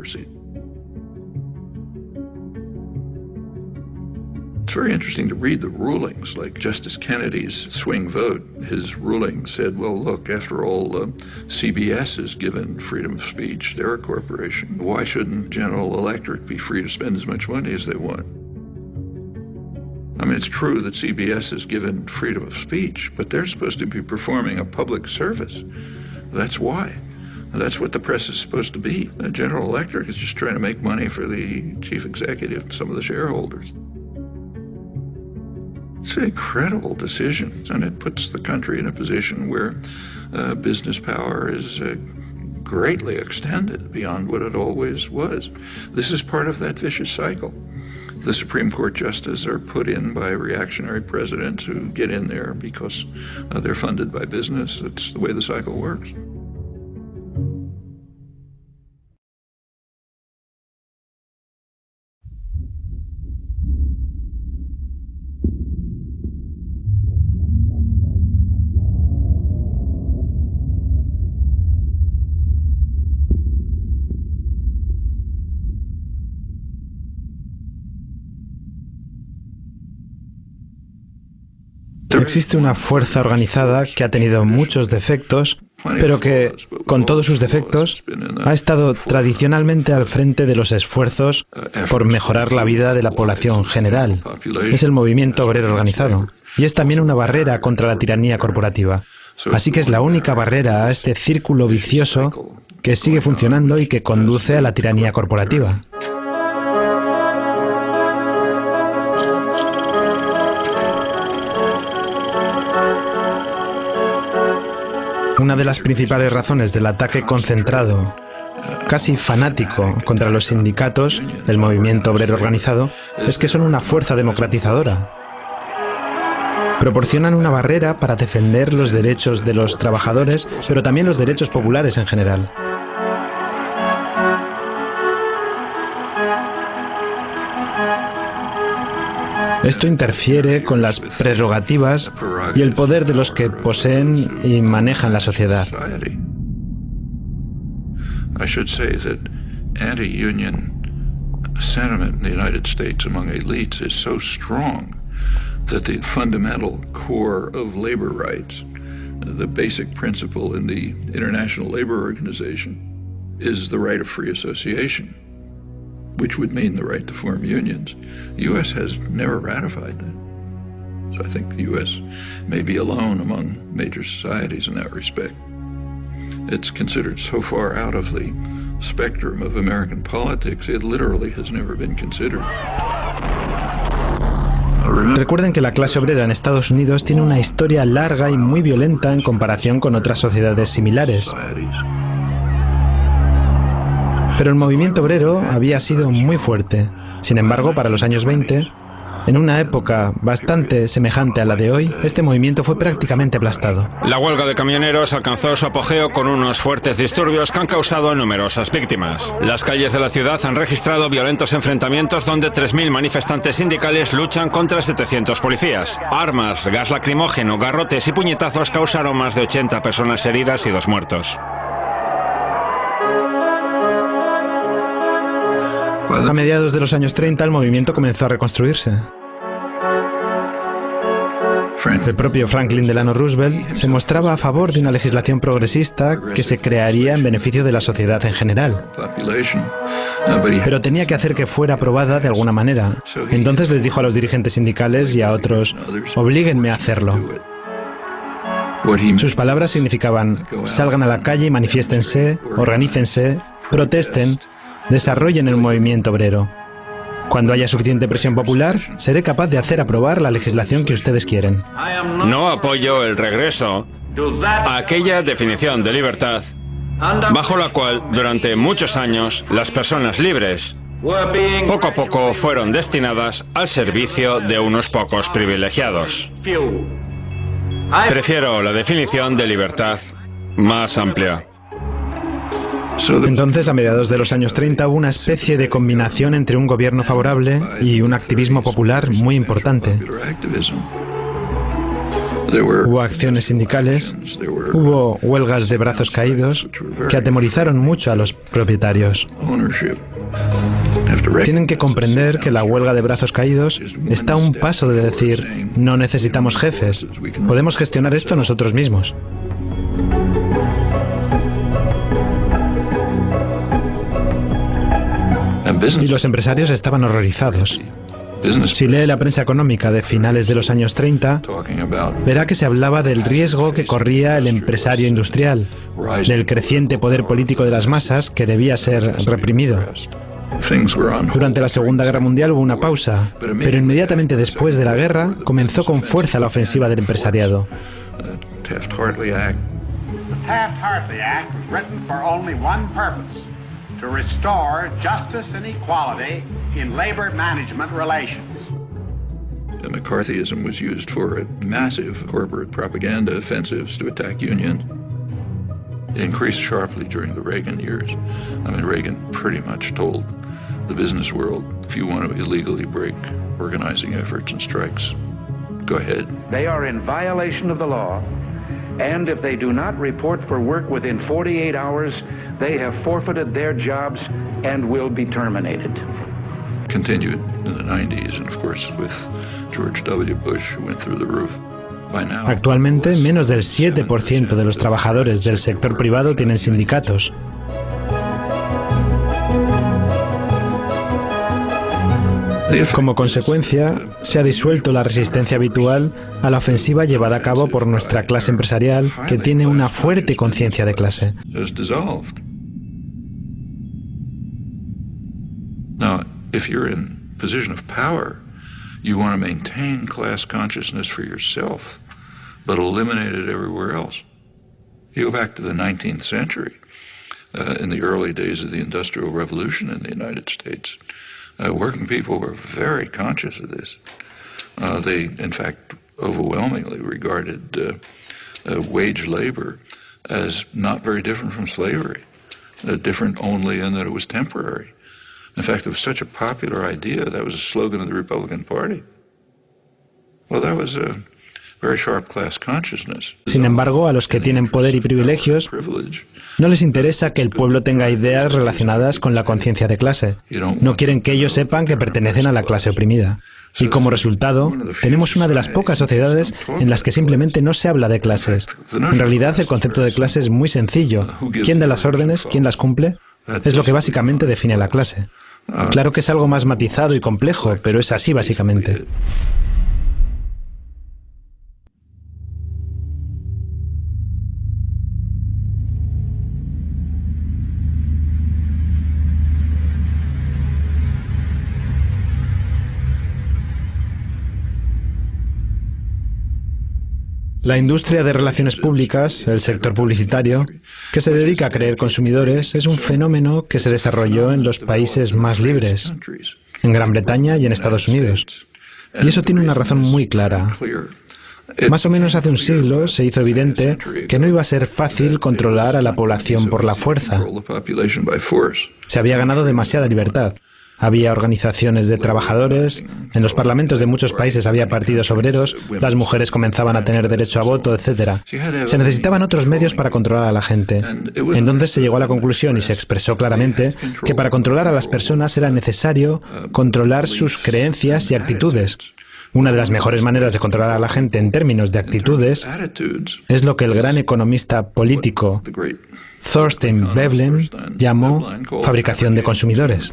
Speaker 2: It's very interesting to read the rulings, like Justice Kennedy's swing vote. His ruling said, well, look, after all, CBS is given freedom of speech. They're a corporation. Why shouldn't General Electric be free to spend as much money as they want? I mean, it's true that CBS is given freedom of speech, but they're supposed to be performing a public service. That's why. That's what the press is supposed to be. General Electric is just trying to make money for the chief executive and some of the shareholders. It's an incredible decision, and it puts the country in a position where business power is greatly extended beyond what it always was. This is part of that vicious cycle. The Supreme Court justices are put in by reactionary presidents who get in there because they're funded by business. That's the way the cycle works.
Speaker 1: Existe una fuerza organizada que ha tenido muchos defectos, pero que, con todos sus defectos, ha estado tradicionalmente al frente de los esfuerzos por mejorar la vida de la población general. Es el movimiento obrero organizado. Y es también una barrera contra la tiranía corporativa. Así que es la única barrera a este círculo vicioso que sigue funcionando y que conduce a la tiranía corporativa. Una de las principales razones del ataque concentrado, casi fanático, contra los sindicatos, el movimiento obrero organizado, es que son una fuerza democratizadora. Proporcionan una barrera para defender los derechos de los trabajadores, pero también los derechos populares en general. Esto interfiere con las prerrogativas y el poder de los que poseen y manejan la sociedad.
Speaker 2: I should say that anti-union sentiment in the United States among elites is so strong that the fundamental core of labor rights, the basic principle in the International Labor Organization, is the right of free association, which would mean the right to form unions. The U.S. has never ratified that. So I think the U.S. may be alone among major societies in that respect. It's considered so far out of the spectrum of American politics, it literally has never been considered.
Speaker 1: Recuerden que la clase obrera en Estados Unidos tiene una historia larga y muy violenta en comparación con otras sociedades similares. Pero el movimiento obrero había sido muy fuerte. Sin embargo, para los años 20, en una época bastante semejante a la de hoy, este movimiento fue prácticamente aplastado.
Speaker 8: La huelga de camioneros alcanzó su apogeo con unos fuertes disturbios que han causado numerosas víctimas. Las calles de la ciudad han registrado violentos enfrentamientos donde 3.000 manifestantes sindicales luchan contra 700 policías. Armas, gas lacrimógeno, garrotes y puñetazos causaron más de 80 personas heridas y 2 muertos.
Speaker 1: A mediados de los años 30 el movimiento comenzó a reconstruirse. El propio Franklin Delano Roosevelt se mostraba a favor de una legislación progresista que se crearía en beneficio de la sociedad en general. Pero tenía que hacer que fuera aprobada de alguna manera. Entonces les dijo a los dirigentes sindicales y a otros: oblíguenme a hacerlo. Sus palabras significaban: salgan a la calle y manifiéstense, organícense, protesten, desarrollen el movimiento obrero. Cuando haya suficiente presión popular, seré capaz de hacer aprobar la legislación que ustedes quieren.
Speaker 8: No apoyo el regreso a aquella definición de libertad bajo la cual durante muchos años las personas libres poco a poco fueron destinadas al servicio de unos pocos privilegiados. Prefiero la definición de libertad más amplia.
Speaker 1: Entonces, a mediados de los años 30, hubo una especie de combinación entre un gobierno favorable y un activismo popular muy importante. Hubo acciones sindicales, hubo huelgas de brazos caídos que atemorizaron mucho a los propietarios. Tienen que comprender que la huelga de brazos caídos está a un paso de decir: no necesitamos jefes, podemos gestionar esto nosotros mismos. Y los empresarios estaban horrorizados. Si lee la prensa económica de finales de los años 30, verá que se hablaba del riesgo que corría el empresario industrial, del creciente poder político de las masas que debía ser reprimido. Durante la Segunda Guerra Mundial hubo una pausa, pero inmediatamente después de la guerra comenzó con fuerza la ofensiva del empresariado.
Speaker 16: Taft-Hartley Act was written for only one purpose: to restore justice and equality in labor management relations.
Speaker 2: McCarthyism was used for massive corporate propaganda offensives to attack unions. It increased sharply during the Reagan years. I mean, Reagan pretty much told the business world, if you want to illegally break organizing efforts and strikes, go ahead.
Speaker 13: They are in violation of the law, and if they do not report for work within 48 hours, they have forfeited their jobs and will be terminated.
Speaker 2: Continued in the 90s, and of course with George W. Bush, who went through the roof.
Speaker 1: Actualmente, menos del 7% de los trabajadores del sector privado tienen sindicatos. Como consecuencia, se ha disuelto la resistencia habitual a la ofensiva llevada a cabo por nuestra clase empresarial, que tiene una fuerte conciencia de clase.
Speaker 2: Now, if you're in position of power, you want to maintain class consciousness for yourself, but eliminate it everywhere else. You go back to the 19th century, in the early days of the Industrial Revolution in the United States. Working people were very conscious of this. They, in fact, overwhelmingly regarded wage labor as not very different from slavery, different only in that it was temporary. In fact, it was such a popular idea, that was a slogan of the Republican Party. Well, that was a very sharp class consciousness.
Speaker 1: Sin embargo, a los que tienen poder y privilegios, no les interesa que el pueblo tenga ideas relacionadas con la conciencia de clase. No quieren que ellos sepan que pertenecen a la clase oprimida. Y como resultado, tenemos una de las pocas sociedades en las que simplemente no se habla de clases. En realidad, el concepto de clase es muy sencillo. ¿Quién da las órdenes? ¿Quién las cumple? Es lo que básicamente define la clase. Claro que es algo más matizado y complejo, pero es así básicamente. La industria de relaciones públicas, el sector publicitario, que se dedica a creer consumidores, es un fenómeno que se desarrolló en los países más libres, en Gran Bretaña y en Estados Unidos. Y eso tiene una razón muy clara. Más o menos hace un siglo se hizo evidente que no iba a ser fácil controlar a la población por la fuerza. Se había ganado demasiada libertad. Había organizaciones de trabajadores, en los parlamentos de muchos países había partidos obreros, las mujeres comenzaban a tener derecho a voto, etc. Se necesitaban otros medios para controlar a la gente. Entonces se llegó a la conclusión y se expresó claramente que para controlar a las personas era necesario controlar sus creencias y actitudes. Una de las mejores maneras de controlar a la gente en términos de actitudes es lo que el gran economista político Thorstein Veblen llamó fabricación de consumidores.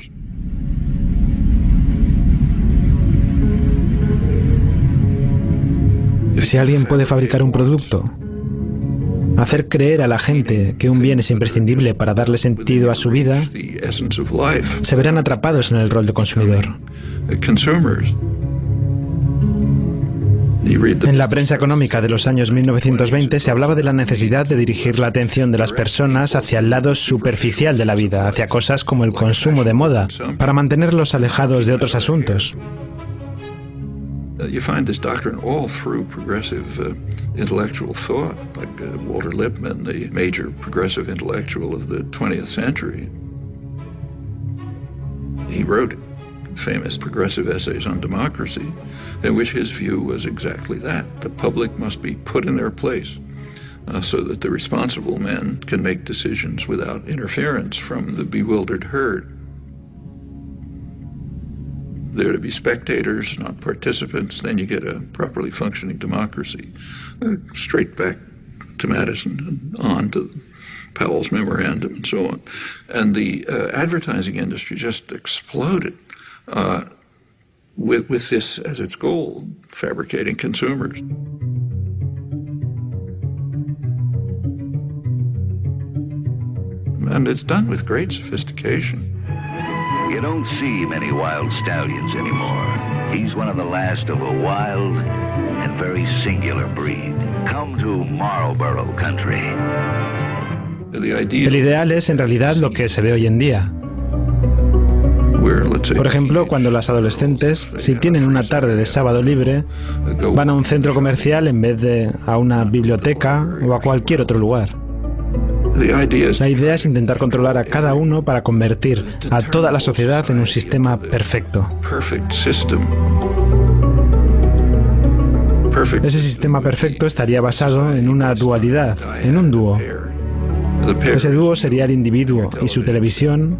Speaker 1: Si alguien puede fabricar un producto, hacer creer a la gente que un bien es imprescindible para darle sentido a su vida, se verán atrapados en el rol de consumidor. En la prensa económica de los años 1920 se hablaba de la necesidad de dirigir la atención de las personas hacia el lado superficial de la vida, hacia cosas como el consumo de moda, para mantenerlos alejados de otros asuntos.
Speaker 2: You find this doctrine all through progressive intellectual thought, like Walter Lippmann, the major progressive intellectual of the 20th century. He wrote famous progressive essays on democracy, in which his view was exactly that. The public must be put in their place so that the responsible men can make decisions without interference from the bewildered herd. There to be spectators, not participants, then you get a properly functioning democracy. Straight back to Madison and on to Powell's memorandum and so on. And the advertising industry just exploded with this as its goal, fabricating consumers. And it's done with great sophistication.
Speaker 17: You don't see many wild stallions anymore. He's one of the last of a wild and very singular breed. Come to Marlboro Country.
Speaker 1: El ideal es en realidad lo que se ve hoy en día. Por ejemplo, cuando las adolescentes, si tienen una tarde de sábado libre, van a un centro comercial en vez de a una biblioteca o a cualquier otro lugar. La idea es intentar controlar a cada uno para convertir a toda la sociedad en un sistema perfecto. Ese sistema perfecto estaría basado en una dualidad, en un dúo. Ese dúo sería el individuo y su televisión,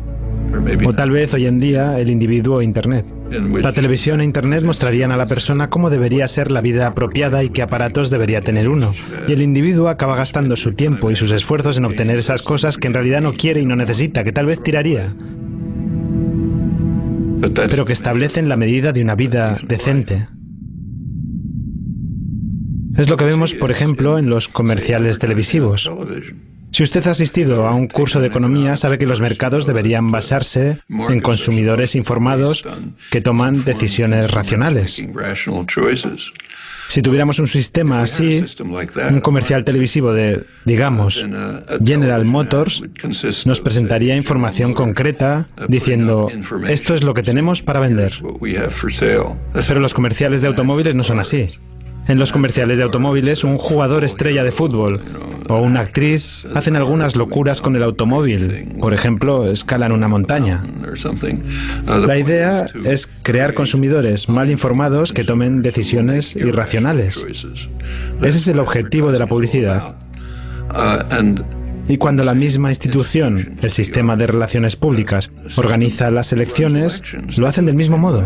Speaker 1: o tal vez hoy en día el individuo e Internet. La televisión e Internet mostrarían a la persona cómo debería ser la vida apropiada y qué aparatos debería tener uno. Y el individuo acaba gastando su tiempo y sus esfuerzos en obtener esas cosas que en realidad no quiere y no necesita, que tal vez tiraría, pero que establecen la medida de una vida decente. Es lo que vemos, por ejemplo, en los comerciales televisivos. Si usted ha asistido a un curso de economía, sabe que los mercados deberían basarse en consumidores informados que toman decisiones racionales. Si tuviéramos un sistema así, un comercial televisivo de, digamos, General Motors, nos presentaría información concreta diciendo, esto es lo que tenemos para vender. Pero los comerciales de automóviles no son así. En los comerciales de automóviles, un jugador estrella de fútbol o una actriz hacen algunas locuras con el automóvil. Por ejemplo, escalan una montaña. La idea es crear consumidores mal informados que tomen decisiones irracionales. Ese es el objetivo de la publicidad. Y cuando la misma institución, el sistema de relaciones públicas, organiza las elecciones, lo hacen del mismo modo.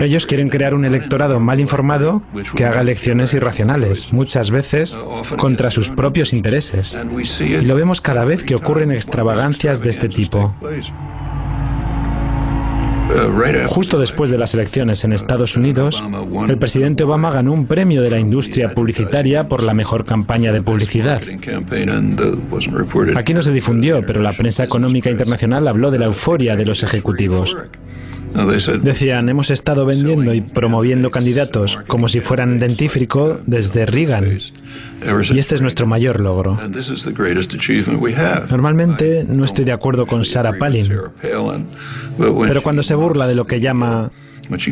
Speaker 1: Ellos quieren crear un electorado mal informado que haga elecciones irracionales, muchas veces contra sus propios intereses. Y lo vemos cada vez que ocurren extravagancias de este tipo. Justo después de las elecciones en Estados Unidos, el presidente Obama ganó un premio de la industria publicitaria por la mejor campaña de publicidad. Aquí no se difundió, pero la prensa económica internacional habló de la euforia de los ejecutivos. Decían, hemos estado vendiendo y promoviendo candidatos como si fueran dentífrico desde Reagan. Y este es nuestro mayor logro. Normalmente no estoy de acuerdo con Sarah Palin, pero cuando se burla de lo que llama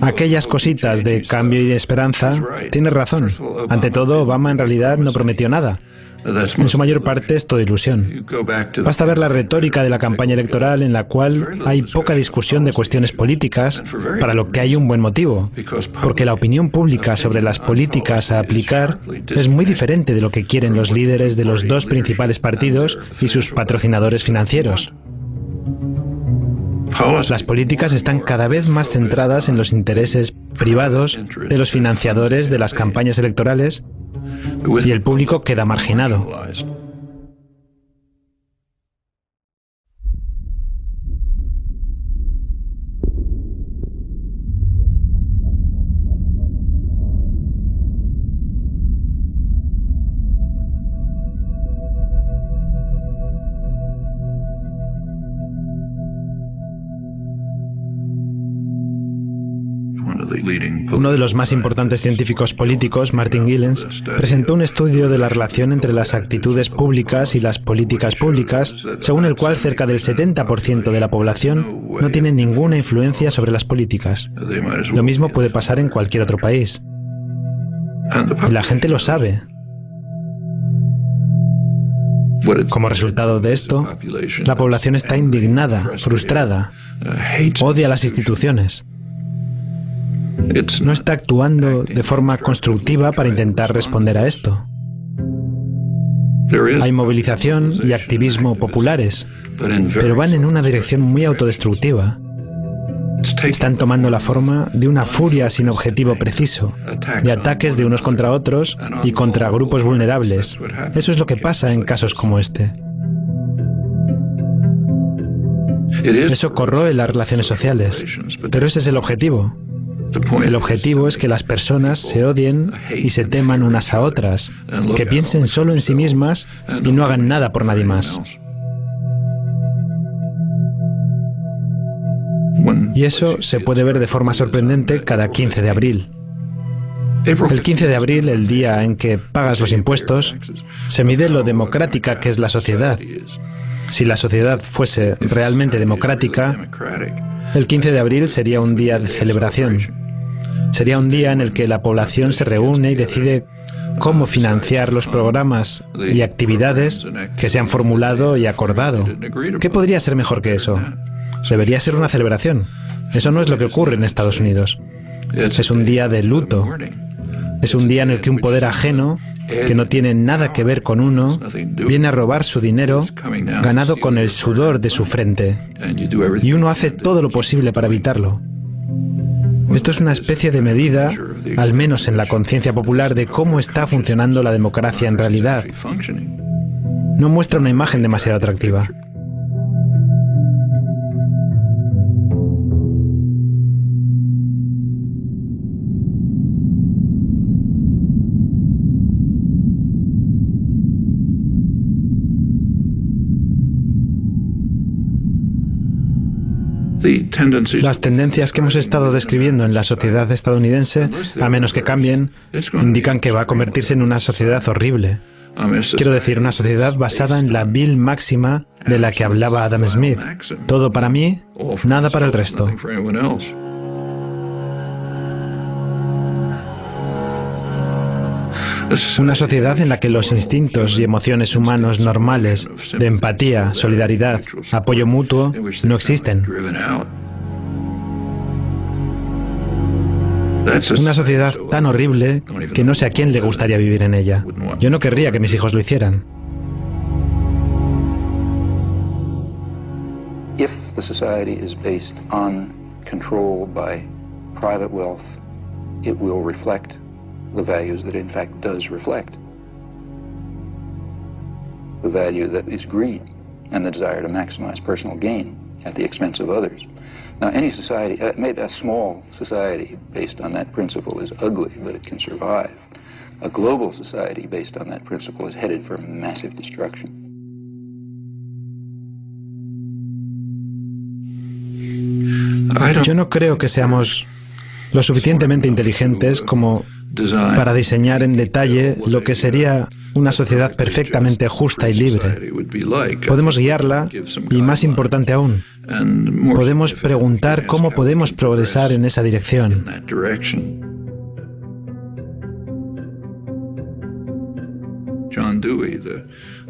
Speaker 1: aquellas cositas de cambio y de esperanza, tiene razón. Ante todo, Obama en realidad no prometió nada. En su mayor parte es todo ilusión. Basta ver la retórica de la campaña electoral en la cual hay poca discusión de cuestiones políticas, para lo que hay un buen motivo, porque la opinión pública sobre las políticas a aplicar es muy diferente de lo que quieren los líderes de los dos principales partidos y sus patrocinadores financieros. Las políticas están cada vez más centradas en los intereses privados de los financiadores de las campañas electorales y el público queda marginado. Uno de los más importantes científicos políticos, Martin Gilens, presentó un estudio de la relación entre las actitudes públicas y las políticas públicas, según el cual cerca del 70% de la población no tiene ninguna influencia sobre las políticas. Lo mismo puede pasar en cualquier otro país. Y la gente lo sabe. Como resultado de esto, la población está indignada, frustrada, odia las instituciones. No está actuando de forma constructiva para intentar responder a esto. Hay movilización y activismo populares, pero van en una dirección muy autodestructiva. Están tomando la forma de una furia sin objetivo preciso, de ataques de unos contra otros y contra grupos vulnerables. Eso es lo que pasa en casos como este. Eso corroe las relaciones sociales, pero ese es el objetivo. El objetivo es que las personas se odien y se teman unas a otras, que piensen solo en sí mismas y no hagan nada por nadie más. Y eso se puede ver de forma sorprendente cada 15 de abril. El 15 de abril, el día en que pagas los impuestos, se mide lo democrática que es la sociedad. Si la sociedad fuese realmente democrática, el 15 de abril sería un día de celebración. Sería un día en el que la población se reúne y decide cómo financiar los programas y actividades que se han formulado y acordado. ¿Qué podría ser mejor que eso? Debería ser una celebración. Eso no es lo que ocurre en Estados Unidos. Es un día de luto. Es un día en el que un poder ajeno, que no tiene nada que ver con uno, viene a robar su dinero ganado con el sudor de su frente. Y uno hace todo lo posible para evitarlo. Esto es una especie de medida, al menos en la conciencia popular, de cómo está funcionando la democracia en realidad. No muestra una imagen demasiado atractiva. Las tendencias que hemos estado describiendo en la sociedad estadounidense, a menos que cambien, indican que va a convertirse en una sociedad horrible. Quiero decir, una sociedad basada en la vil máxima de la que hablaba Adam Smith. Todo para mí, nada para el resto. Una sociedad en la que los instintos y emociones humanos normales de empatía, solidaridad, apoyo mutuo no existen. Una sociedad tan horrible que no sé a quién le gustaría vivir en ella. Yo no querría que mis hijos lo hicieran.
Speaker 18: If the society is based on control by private wealth, it will reflect the values that it in fact does reflect. The value that is greed and the desire to maximize personal gain at the expense of others. Now, any society, maybe a small society based on that principle is ugly, but it can survive. A global society based on that principle is headed for massive destruction.
Speaker 1: Yo no creo que seamos lo suficientemente inteligentes como para diseñar en detalle lo que sería una sociedad perfectamente justa y libre. Podemos guiarla y, más importante aún, podemos preguntar cómo podemos progresar en esa dirección.
Speaker 2: John Dewey, the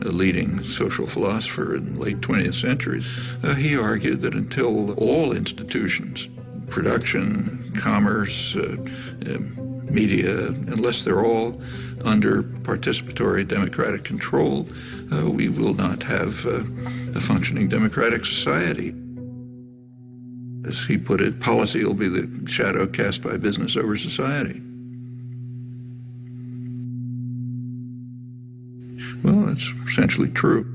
Speaker 2: leading social philosopher in the late 20th century, he argued that until all institutions, production, commerce, media, unless they're all under participatory democratic control, we will not have a functioning democratic society. As he put it, policy will be the shadow cast by business over society. Well, that's essentially true.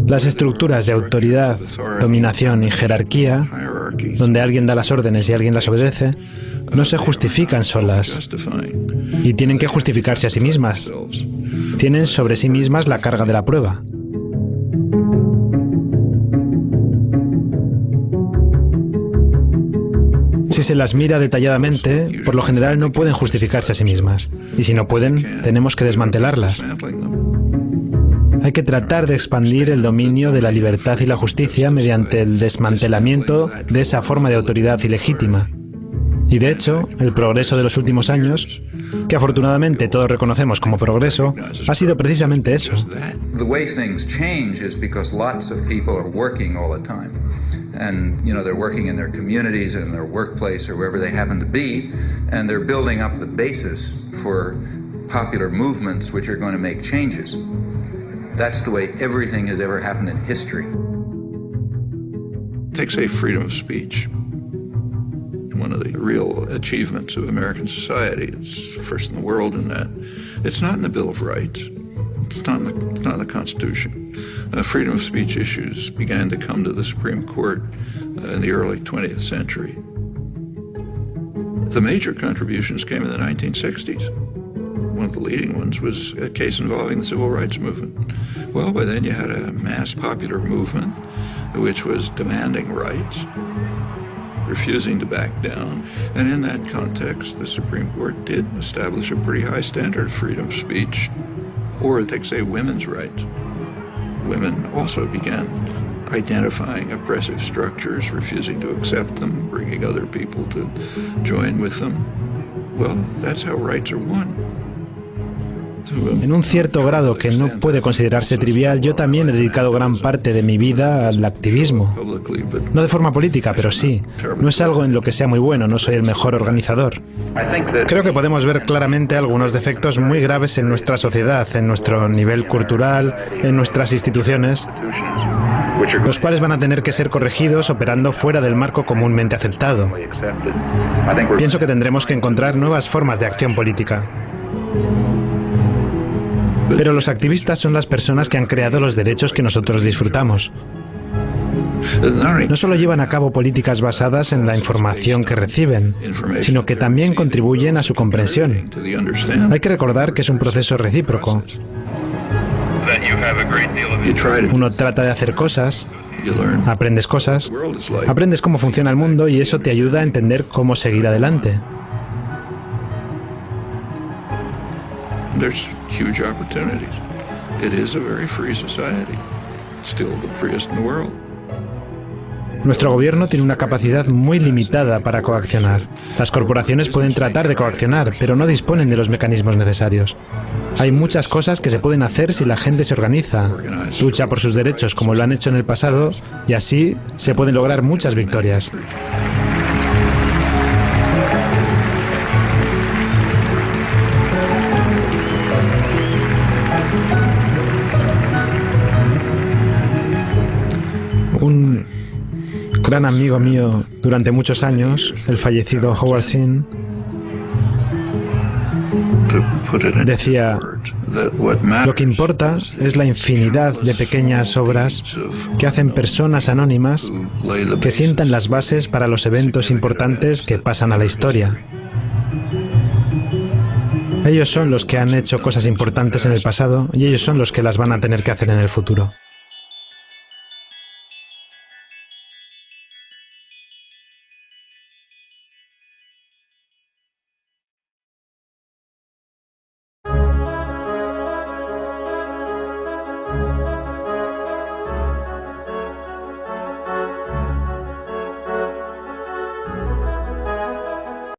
Speaker 1: Las estructuras de autoridad, dominación y jerarquía, donde alguien da las órdenes y alguien las obedece, no se justifican solas y tienen que justificarse a sí mismas. Tienen sobre sí mismas la carga de la prueba. Si se las mira detalladamente, por lo general no pueden justificarse a sí mismas. Y si no pueden, tenemos que desmantelarlas. Hay que tratar de expandir el dominio de la libertad y la justicia mediante el desmantelamiento de esa forma de autoridad ilegítima. Y de hecho, el progreso de los últimos años, que afortunadamente todos reconocemos como progreso, ha sido precisamente eso.
Speaker 18: The way things change is because lots of people are working all the time. And, they're working in their communities, in their workplace, or wherever they happen to be, and they're building up the basis for popular movements which are going to make changes. That's the way everything has ever happened in history.
Speaker 2: Take, say, freedom of speech. One of the real achievements of American society. It's first in the world in that. It's not in the Bill of Rights. It's not in the Constitution. Freedom of speech issues began to come to the Supreme Court in the early 20th century. The major contributions came in the 1960s. One of the leading ones was a case involving the civil rights movement. Well, by then you had a mass popular movement which was demanding rights, refusing to back down. And in that context, the Supreme Court did establish a pretty high standard of freedom of speech. Or, they say, women's rights. Women also began identifying oppressive structures, refusing to accept them, bringing other people to join with them. Well, that's how rights are won.
Speaker 1: En un cierto grado que no puede considerarse trivial, yo también he dedicado gran parte de mi vida al activismo. No de forma política, pero sí. No es algo en lo que sea muy bueno, no soy el mejor organizador. Creo que podemos ver claramente algunos defectos muy graves en nuestra sociedad, en nuestro nivel cultural, en nuestras instituciones, los cuales van a tener que ser corregidos operando fuera del marco comúnmente aceptado. Pienso que tendremos que encontrar nuevas formas de acción política. Pero los activistas son las personas que han creado los derechos que nosotros disfrutamos. No solo llevan a cabo políticas basadas en la información que reciben, sino que también contribuyen a su comprensión. Hay que recordar que es un proceso recíproco. Uno trata de hacer cosas, aprendes cómo funciona el mundo y eso te ayuda a entender cómo seguir adelante.
Speaker 2: There's huge opportunities. It is a very free society, still the freest in the world.
Speaker 1: Nuestro gobierno tiene una capacidad muy limitada para coaccionar. Las corporaciones pueden tratar de coaccionar, pero no disponen de los mecanismos necesarios. Hay muchas cosas que se pueden hacer si la gente se organiza, lucha por sus derechos como lo han hecho en el pasado, y así se pueden lograr muchas victorias. Un gran amigo mío durante muchos años, el fallecido Howard Zinn, decía: lo que importa es la infinidad de pequeñas obras que hacen personas anónimas que sientan las bases para los eventos importantes que pasan a la historia. Ellos son los que han hecho cosas importantes en el pasado y ellos son los que las van a tener que hacer en el futuro.